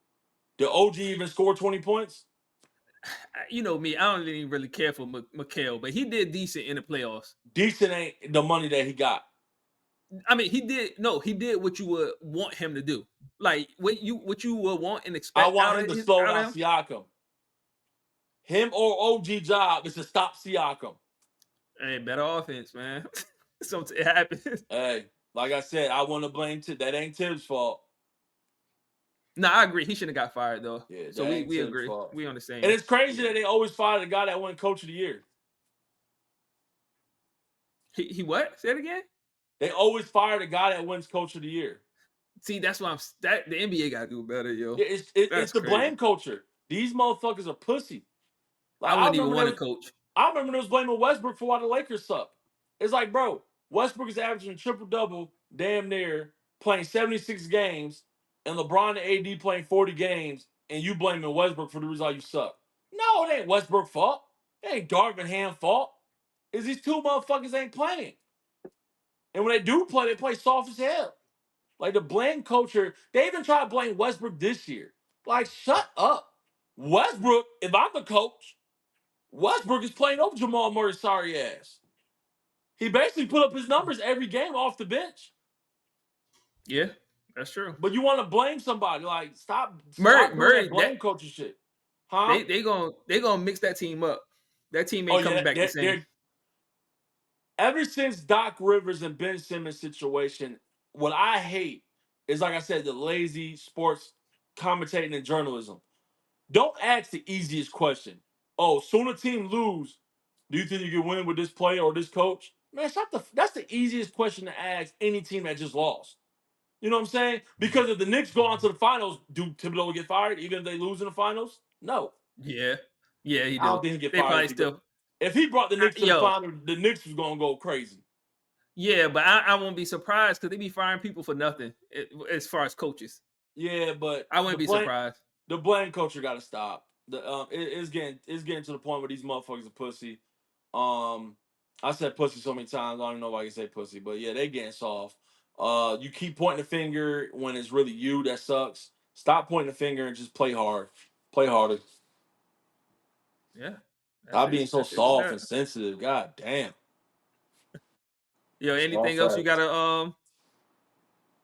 Did OG even score 20 points? You know me, I don't even really care for Mikal, but he did decent in the playoffs. Decent ain't the money that he got. I mean, he did what you would want him to do. Like what you would want and I expect want him to slow out down of him. Siakam. Him or OG job is to stop Siakam. Hey, better offense, man. So it happens. Hey, like I said, I want to blame Tibbs. That ain't Tibbs' fault. No, I agree. He shouldn't have got fired though. Yeah, So that ain't we Tibbs' agree. fault. We on the And same. it's crazy Yeah. that they always fire the guy that won Coach of the Year. He what? Say it again. They always fire the guy that wins Coach of the Year. See, that's why the NBA got to do better, yo. Yeah, it's That's the crazy. blame culture. These motherfuckers are pussy. Like I wouldn't even want to coach. I remember they was blaming Westbrook for why the Lakers suck. It's like, bro, Westbrook is averaging triple double, damn near, playing 76 games, and LeBron and AD playing 40 games, and you blaming Westbrook for the reason why you suck. No, it ain't Westbrook's fault. It ain't Darvin Ham's fault. It's these two motherfuckers ain't playing. And when they do play, they play soft as hell. Like the blame culture, they even try to blame Westbrook this year. Like, shut up. Westbrook, if I'm the coach, Westbrook is playing over Jamal Murray's sorry ass. He basically put up his numbers every game off the bench. Yeah, that's true. But you want to blame somebody. Like, stop doing that Murray, blame culture shit. Huh? they gonna mix that team up. That team Oh, ain't yeah. coming back the same. Ever since Doc Rivers and Ben Simmons situation, what I hate is, like I said, the lazy sports commentating and journalism. Don't ask the easiest question. Oh, soon a team lose. Do you think you can win with this player or this coach? Man, that's the easiest question to ask any team that just lost. You know what I'm saying? Because if the Knicks go on to the finals, do Thibodeau get fired even if they lose in the finals? No. Yeah, yeah, he I don't do. think he get They fired probably still. if he brought the Knicks to the Yo, finals, the Knicks was gonna go crazy. yeah, but I won't be surprised because they be firing people for nothing as far as coaches. Yeah, but I wouldn't be surprised. the blame culture gotta stop. It's getting to the point where these motherfuckers are pussy. I said pussy so many times, I don't even know if I can say pussy, but yeah, they getting soft. You keep pointing the finger when it's really you that sucks. Stop pointing the finger and just play hard. Play harder. Yeah, that's Stop it. being so That's it with soft that. and sensitive. God damn. Yo, anything Soft else you ass. gotta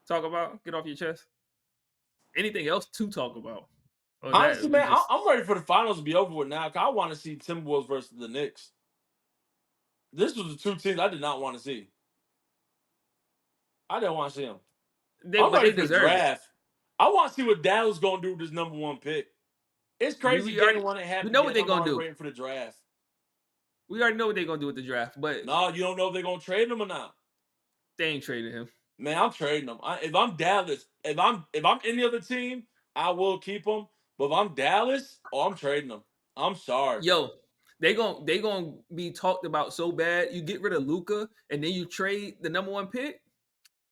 talk about? Get off your chest. Anything else to talk about? Or is Honestly, that we man, just I'm ready for the finals to be over with now. Cause I want to see Timberwolves versus the Knicks. This was the two teams I did not want to see. I didn't want to see them. I'm but they ready for the deserve it. draft. I want to see what Dallas gonna do with this number one pick. It's crazy game one ain't We happened know yet. what they're I'm gonna already do. waiting for the draft. We already know what they're gonna do with the draft, but No, you don't know if they're gonna trade him or not. they ain't traded him. Man, I'm trading him. If I'm Dallas, if I'm any other team, I will keep him. But if I'm Dallas, oh, I'm trading him. I'm sorry. Yo, they gonna be talked about so bad. You get rid of Luca and then you trade the number one pick.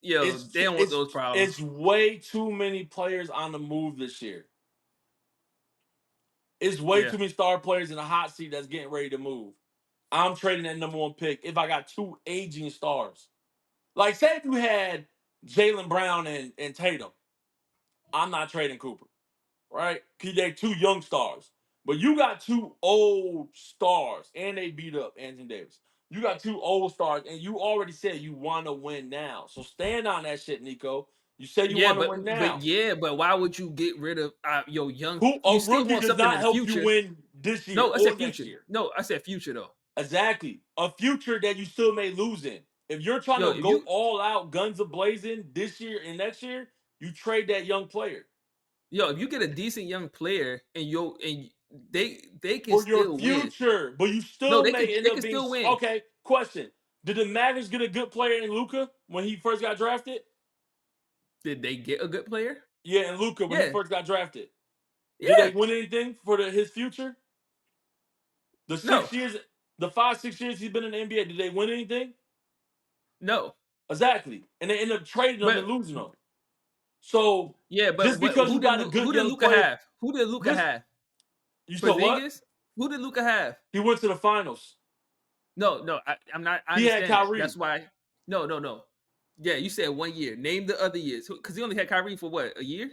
Yo, It's they don't want those problems. it's way too many players on the move this year. It's way Yeah. too many star players in the hot seat that's getting ready to move. I'm trading that number one pick if I got two aging stars. Like, say if you had Jalen Brown and Tatum, I'm not trading Cooper, right? Because they're two young stars. But you got two old stars, and they beat up Anthony Davis. You got two old stars, and you already said you want to win now. So stand on that shit, Nico. You said you Yeah, want to win now. but why would you get rid of your young? Who You a still rookie want does something in not the help you future. win this year No, I or said next future. year. No, I said future though. Exactly. A future that you still may lose in. If you're trying Yo, to if go you all out, guns a blazing this year and next year, you trade that young player if you get a decent young player and they can for your still win. future, but you No, still may end they up can being still win. okay. Question: Did the Mavericks get a good player in Luca when he first got drafted? Did they get a good player? Yeah, and Luca when he Yeah, first got drafted. Did they yeah. win anything for his future? The No, 6 years, the 5 6 years he's been in the NBA, did they win anything? no. Exactly, and they end up trading them and But losing them. So yeah, but just because you got a good Who did young Luca player, have? Who did Luca just have? you said what? Porzingis? Who did Luca have? He went to the finals. No. I'm not. I He had understand that. That's Kyrie, why. No. Yeah, you said 1 year. Name the other years because he only had Kyrie for what, a year?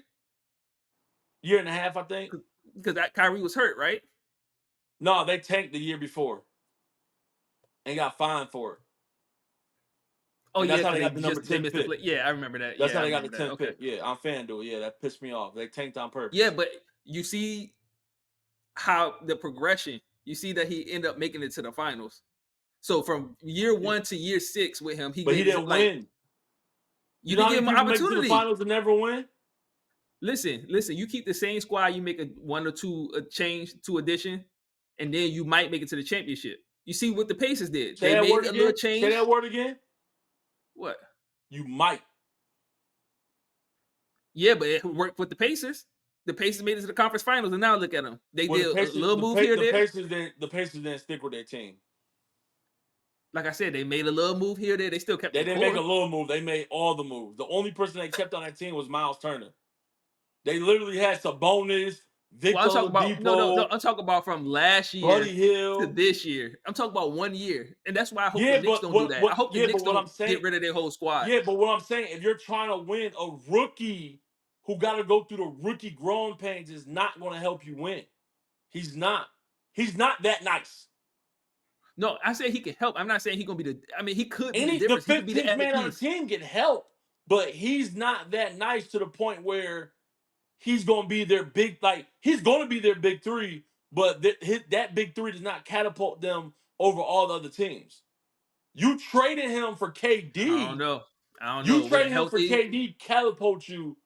year and a half, I think. Because that Kyrie was hurt, right? No, they tanked the year before and got fined for it. Oh And yeah, that's how because they got the number they 10 missed the pick. play. Yeah, I remember that. That's Yeah, how I they got the remember that. 10th Okay. pick. Yeah, on FanDuel. Yeah, that pissed me off. They tanked on Yeah, purpose. but you see, how the progression. You see that he ended up making it to the finals. So from year 1 to year 6 with him, he But he made it didn't like win. you You know didn't how give many him an people make it to the opportunity. finals and never win? Listen. You keep the same squad, you make a 1 or 2 change, 2 addition, and then you might make it to the championship. You see what the Pacers did? Say They that made word a little again. Say change. that word again. What? You might. Yeah, but it worked with the Pacers. The Pacers made it to the conference finals, and now look at them. They did a little move here, there. The Pacers didn't stick with their team. Like I said, they made a little move here, there. They still kept They the didn't make a core. little move. They made all the moves. The only person they kept on that team was Miles Turner. They literally had Sabonis, Well, Victor I'm talking about no. Oladipo, I'm talking about from last Buddy year to Hill. this year. I'm talking about 1 year, and that's why I hope the Yeah, Knicks but don't do that. I hope the Knicks what I'm don't saying, get rid of their whole squad. yeah, but what I'm saying, if you're trying to win, a rookie who got to go through the rookie growing pains is not going to help you win. He's not. He's not that nice. No, I say he can help. I'm not saying he's gonna be the. I mean, he could be the The difference. He could be the 15th added man on the piece. team can help, but he's not that nice to the point where he's going to be their big, like, he's going to be their big three, but that big three does not catapult them over all the other teams. You traded him for I don't KD. know. I don't You know. With a trading him for healthy, KD catapults you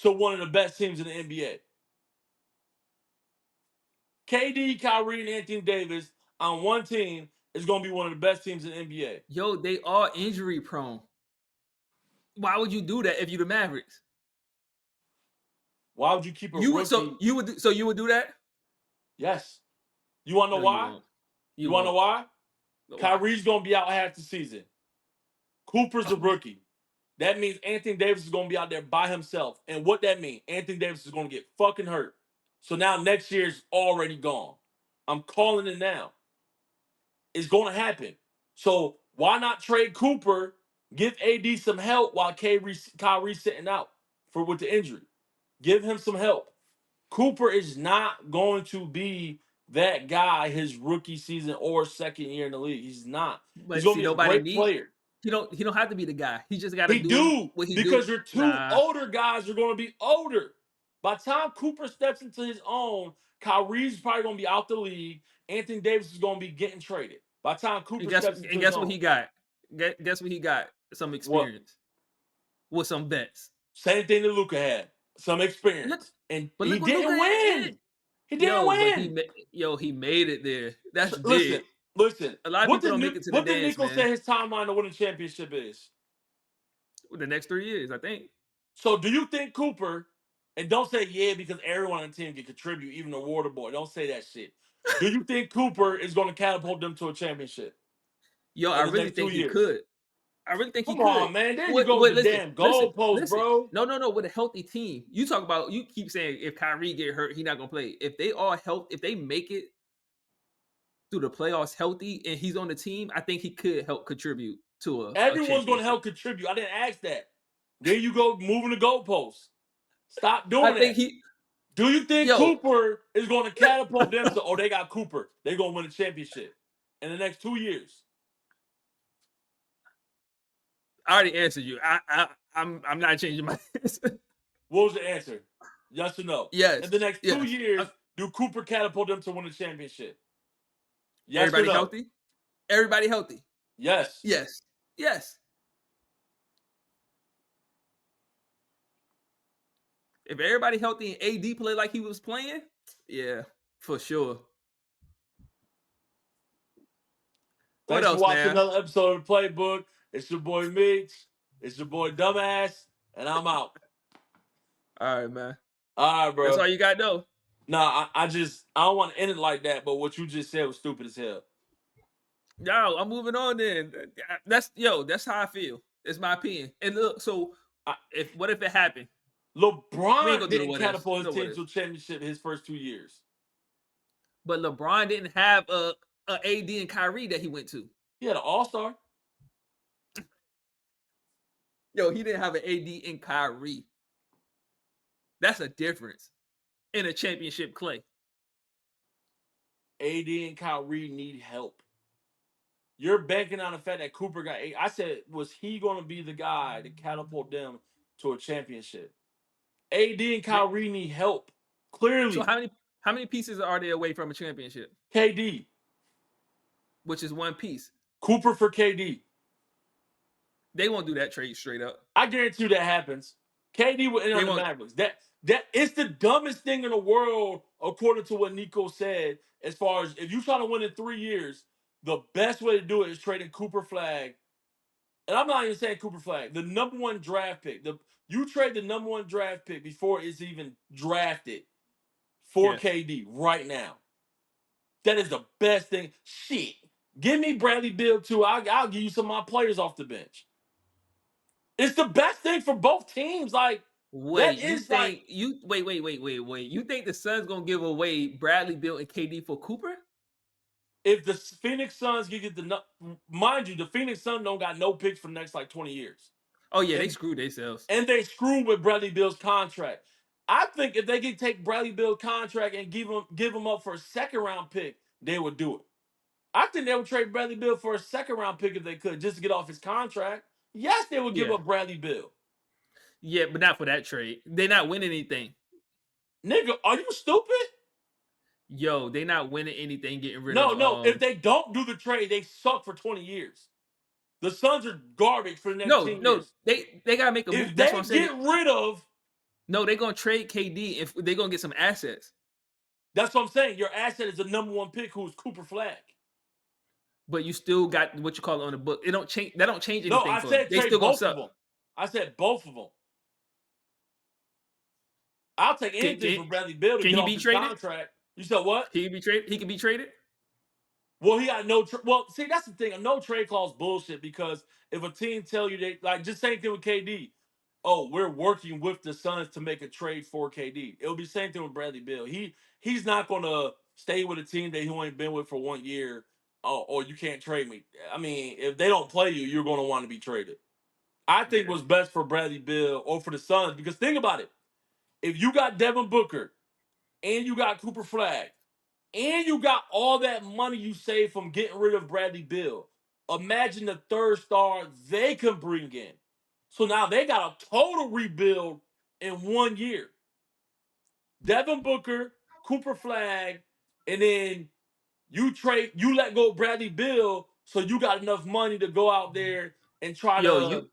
to one of the best teams in the NBA. KD, Kyrie, and Anthony Davis on one team is going to be one of the best teams in the NBA. yo, they are injury prone. Why would you do that if you're the Mavericks? Why would you keep a You would rookie? you would do that? Yes. You want to know No, you why? won't. You You want to know won't. why? But why? Kyrie's going to be out half the season. Cooper's a rookie. That means Anthony Davis is going to be out there by himself. And what that means, Anthony Davis is going to get fucking hurt. So now next year's already gone. I'm calling it now. It's going to happen. So why not trade Cooper, give AD some help while Kyrie's sitting out with the injury? Give him some help. Cooper is not going to be that guy his rookie season or second year in the league. He's not. He's But going see, to be a nobody great need. player. He don't have to be the guy. He just got to He do do, what he do. because your two Nah. older guys are going to be older. By the time Cooper steps into his own, Kyrie's probably going to be out the league. Anthony Davis is going to be getting traded. By the time Cooper steps into his Guess what own. he got? Guess what he got? Some What? experience with some vets. Same thing that Luka had. Some Look, experience. And but he look what Luca didn't had. win. He didn't win. He made it there. That's Listen, big. listen. A lot of What people did don't make it to the dance, Nichols man. say his timeline to win a championship is? The next 3 years, I think. So do you think Cooper, and don't say yeah because everyone on the team can contribute, even the water boy. Don't say that shit. Do you think Cooper is going to catapult them to a championship Yo, I in the really next 2 think he years? could. I really think he Come could. on, man. There you go with the damn goalpost, bro. No. With a healthy team, you keep saying if Kyrie get hurt, he not gonna play. If they are healthy, if they make it through the playoffs healthy and he's on the team, I think he could help contribute to a Everyone's going to championship. help contribute. I didn't ask that. There you go, moving the goalposts. Stop I doing think that. he, Do you think yo, Cooper is going to catapult them to, oh, they got Cooper. They're going to win a championship in the next 2 years? I already answered you. I'm not changing my answer. What was the answer? Yes or no? Yes, In the next 2 yes. years, do Cooper catapult them to win a championship? Yes or Everybody no? healthy? Everybody healthy? Yes. Yes. Yes. If everybody healthy and AD play like he was playing, yeah, for sure. What Thanks for else, watching man? another episode of the Playbook. It's your boy Meech. It's your boy Dumbass. And I'm out. All right, man. All right, That's bro. all you got, though. Nah, I don't want to end it like that, but what you just said was stupid as hell. Yo, I'm moving on then. That's how I feel. It's my opinion. And look, so what if it happened? We ain't LeBron gonna do the didn't what ifs. catapult his No what team ifs. to a championship his first 2 years. But LeBron didn't have a AD and Kyrie that he went to. He had an all-star. Yo, he didn't have an AD and Kyrie. That's a difference in a championship clay. AD and Kyrie need help. You're banking on the fact that Cooper got eight. I said, was he going to be the guy to catapult them to a championship? AD and Kyrie need help. So Clearly. How many pieces are they away from a championship? KD. Which is one piece. Cooper for KD. They won't do that trade straight up. I guarantee you that happens. KD will end They on the won't. Mavericks. That it's the dumbest thing in the world, according to what Nico said. As far as if you try to win in 3 years, the best way to do it is trading Cooper Flag. And I'm not even saying Cooper Flag, the number one draft pick. You trade the number one draft pick before it's even drafted for Yeah. KD right now. That is the best thing. Shit. Give me Bradley Beal too. I'll give you some of my players off the bench. It's the best thing for both teams. Like, that Wait, you is like, think you wait. You think the Suns gonna give away Bradley Beal and KD for Cooper? if the Phoenix Suns get the, mind you, the Phoenix Suns don't got no picks for the next like 20 years. Oh yeah, they And, screwed themselves. and they screwed with Bradley Beal's contract. I think if they could take Bradley Beal's contract and give him up for a second round pick, they would do it. I think they would trade Bradley Beal for a second round pick if they could, just to get off his contract. Yes, they would give Yeah. up Bradley Beal. Yeah, but not for that trade. They not winning anything. Nigga, are you stupid? Yo, they not winning anything getting rid No, of no. If they don't do the trade, they suck for 20 years. The Suns are garbage for the next 10 no, years. they gotta make a move. If That's what they I'm saying. get rid of, No, they're gonna trade KD if they're gonna get some assets. that's what I'm saying. Your asset is the number one pick, who's Cooper Flag. But you still got what you call it on the book. It don't change. That don't change No, anything I for them. said They trade still gonna both of suck. them. I said both of them. I'll take anything for Bradley Beal to can get he off be his traded? contract. You said what? He can be traded. He can be traded. Well, he got no. Well, see, that's the thing. A no trade clause bullshit, because if a team tell you they like, just same thing with KD. Oh, we're working with the Suns to make a trade for KD. It'll be the same thing with Bradley Beal. He's not gonna stay with a team that he ain't been with for 1 year. Oh, or you can't trade me. I mean, if they don't play you, you're gonna want to be traded. I think Yeah. what's best for Bradley Beal or for the Suns, because think about it. If you got Devin Booker and you got Cooper Flag and you got all that money you saved from getting rid of Bradley Beal, imagine the third star they can bring in. So now they got a total rebuild in 1 year. Devin Booker, Cooper Flag, and then you let go of Bradley Beal, so you got enough money to go out there and try Yo,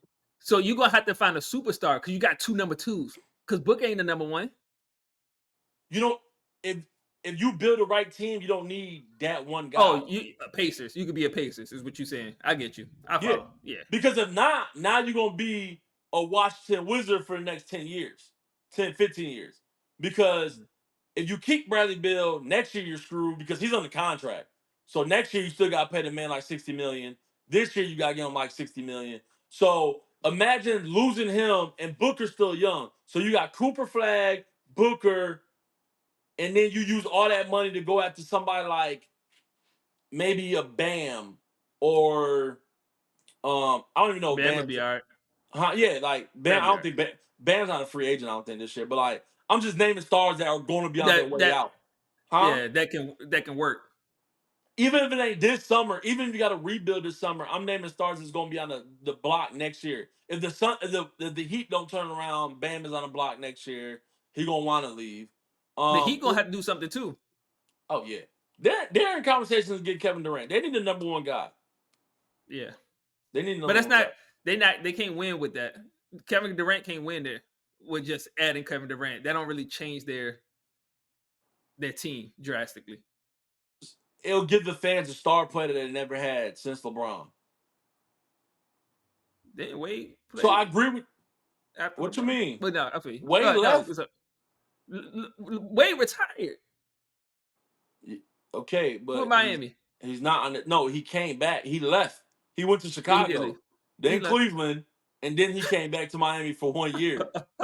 to, you gonna have to find a superstar because you got two number twos. Because Book ain't the number one. you don't if if you build the right team, you don't need that one guy. Oh, you Pacers. You could be a Pacers, is what you saying. I get you. I Yeah. follow. Yeah. Because if not, now you're going to be a Washington Wizard for the next 10 years, 10, 15 years. Because if you keep Bradley Beal, next year you're screwed because he's on the contract. So next year you still got to pay the man like $60 million. This year you got to give him like $60 million. So imagine losing him, and Booker's still young. So you got Cooper Flag, Booker, and then you use all that money to go after somebody like maybe a Bam or I don't even know if Bam would Bam's, be all right. yeah, like Bam. Bam I be all don't right. think Bam's not a free agent. I don't think this year, but like I'm just naming stars that are going to be on their That way that out, huh? yeah, that can work. Even if it ain't this summer, even if you got to rebuild this summer, I'm naming stars that's going to be on the block next year. If the Heat don't turn around, Bam is on the block next year. He gonna want to leave. The Heat gonna have to do something too. Oh yeah, they're in conversations to get Kevin Durant. They need the number one guy. Yeah. They need the But number that's one guy. they can't win with that. Kevin Durant can't win there with just adding Kevin Durant. That don't really change their team drastically. It'll give the fans a star player that they never had since LeBron. Then Wade So I played agree with after what you LeBron. mean. But no, I feel you. Wade No, left. what's up? Wade retired Okay, with but Miami. he's not on it. No, he came back. He left. He went to Yeah, he did leave. Chicago, He then left. Cleveland, and then he came back to Miami for 1 year.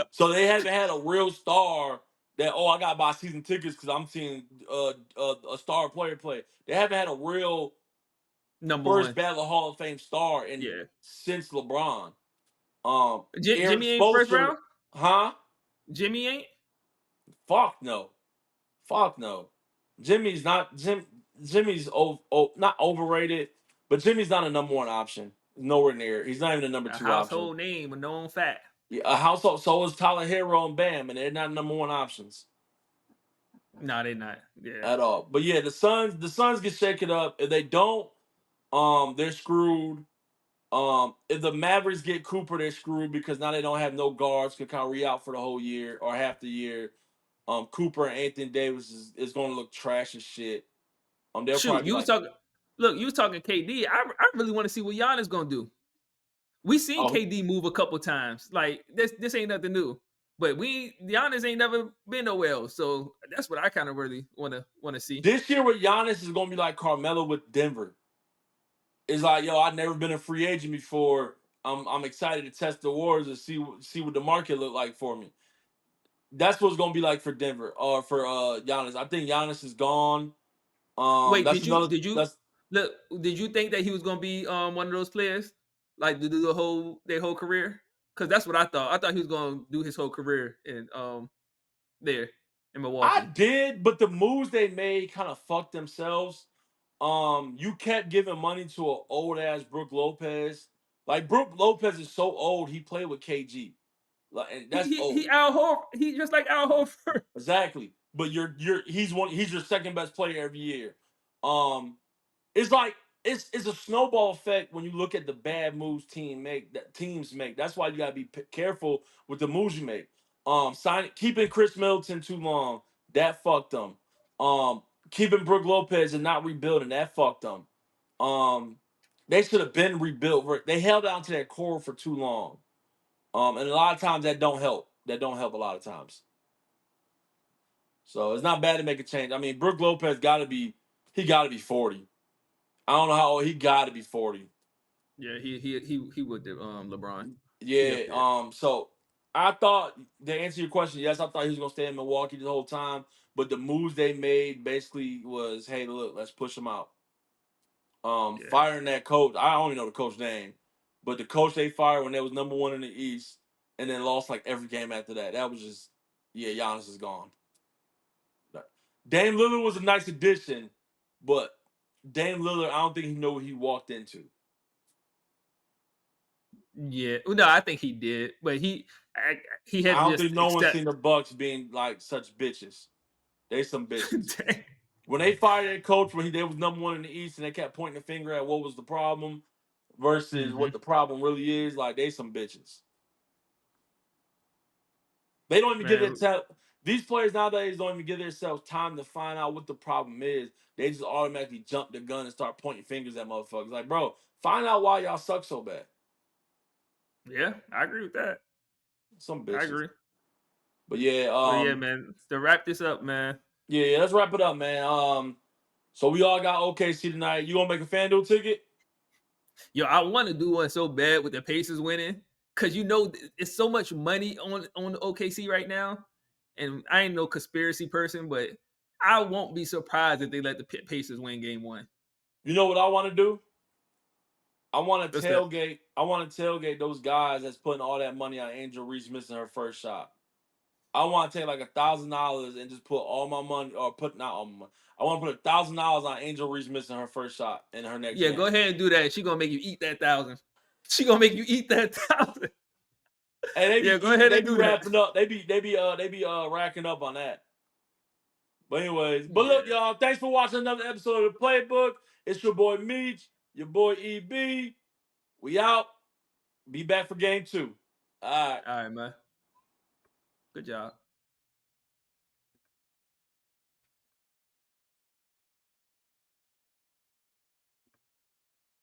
So they haven't had a real star that, I got to buy season tickets because I'm seeing a star player play. They haven't had a real Number first one. ballot Hall of Fame star Yeah. since LeBron. Eric Jimmy ain't first Spoelstra, round. huh? Jimmy ain't. Fuck no. Fuck no. Jimmy's not Jimmy's not overrated, but Jimmy's not a number one option. Nowhere near. He's not even a number A two option. household name, a known fact. Yeah, a household. So is Tyler Hero and Bam, and they're not number one options. No, they not. Yeah. at all. But yeah, the Suns get shaken up. If they don't, they're screwed. If the Mavericks get Cooper, they're screwed because now they don't have no guards, can kind of re-out for the whole year or half the year. Cooper and Anthony Davis is going to look trash as shit. They'll Shoot, probably be you was like, talking. Look, you was talking KD. I really want to see what Giannis gonna do. We seen oh, KD move a couple times. Like this ain't nothing new. But Giannis ain't never been nowhere else. So that's what I kind of really wanna see. this year with Giannis is going to be like Carmelo with Denver. It's like, yo, I've never been a free agent before. I'm excited to test the waters and see what the market look like for me. That's what it's gonna be like for Denver or for Giannis. I think Giannis is gone. Wait, That's another. That's look? Did you think that he was gonna be one of those players like to do their whole career? Because that's what I thought. I thought he was gonna do his whole career in there in I Milwaukee. did, but the moves they made kind of fucked themselves. You kept giving money to an old ass Brook Lopez. Like Brook Lopez is so old, he played with KG. Like, and that's old. He just like Al Horford. Exactly. But he's your second best player every year. Um, it's like it's a snowball effect when you look at the bad moves teams make. That's why you gotta be careful with the moves you make. Keeping Chris Middleton too long, that fucked them. Keeping Brook Lopez and not rebuilding, that fucked them. They should have been rebuilt. They held on to their core for too long. And a lot of times that don't help. That don't help a lot of times. So it's not bad to make a change. I mean, Brook Lopez gotta be 40. I don't know how old he gotta be 40. Yeah, he would do LeBron. He up Yeah. there. So I thought to answer your question, yes, I thought he was gonna stay in Milwaukee the whole time. But the moves they made basically was, hey, look, let's push him out. Yeah. Firing that coach. I don't even know the coach's name, but the coach they fired when they was number one in the East, and then lost like every game after that. That was just, yeah, Giannis is gone. Dame Lillard was a nice addition, but Dame Lillard, I don't think he knew what he walked into. Yeah. Well, no, I think he did, but he had I to don't just think no one's accept. seen the Bucks being like such bitches. They some bitches. When they fired their coach when they was number one in the East and they kept pointing the finger at what was the problem versus Mm-hmm. what the problem really is, like they some bitches. They don't even give Man, themselves. These players nowadays don't even give themselves time to find out what the problem is. They just automatically jump the gun and start pointing fingers at motherfuckers. Like, bro, find out why y'all suck so bad. yeah, I agree with that. Some I bitches. agree. But yeah, But yeah, man, to wrap this up, man. yeah, let's wrap it up, man. So we all got OKC tonight. You gonna make a FanDuel ticket? Yo, I want to do one so bad with the Pacers winning, cause it's so much money on the OKC right now, and I ain't no conspiracy person, but I won't be surprised if they let the Pacers win Game 1. You know what I want to do? I want to What's that? tailgate. I want to tailgate those guys that's putting all that money on Angel Reese missing her first shot. I want to take like $1,000 and just put all my money, or put not all my money. I want to put $1,000 on Angel Reese missing her first shot in her next Yeah, go game. ahead and do that. She gonna make you eat that 1,000. She gonna make you eat that 1,000. And they Yeah, be go eating, ahead they and be do that. wrapping up, they be racking up on that. But anyways, but look, Yeah. y'all, thanks for watching another episode of the Playbook. It's your boy Meech, your boy EB. We out. Be back for game 2. All right. All right, man. Good job.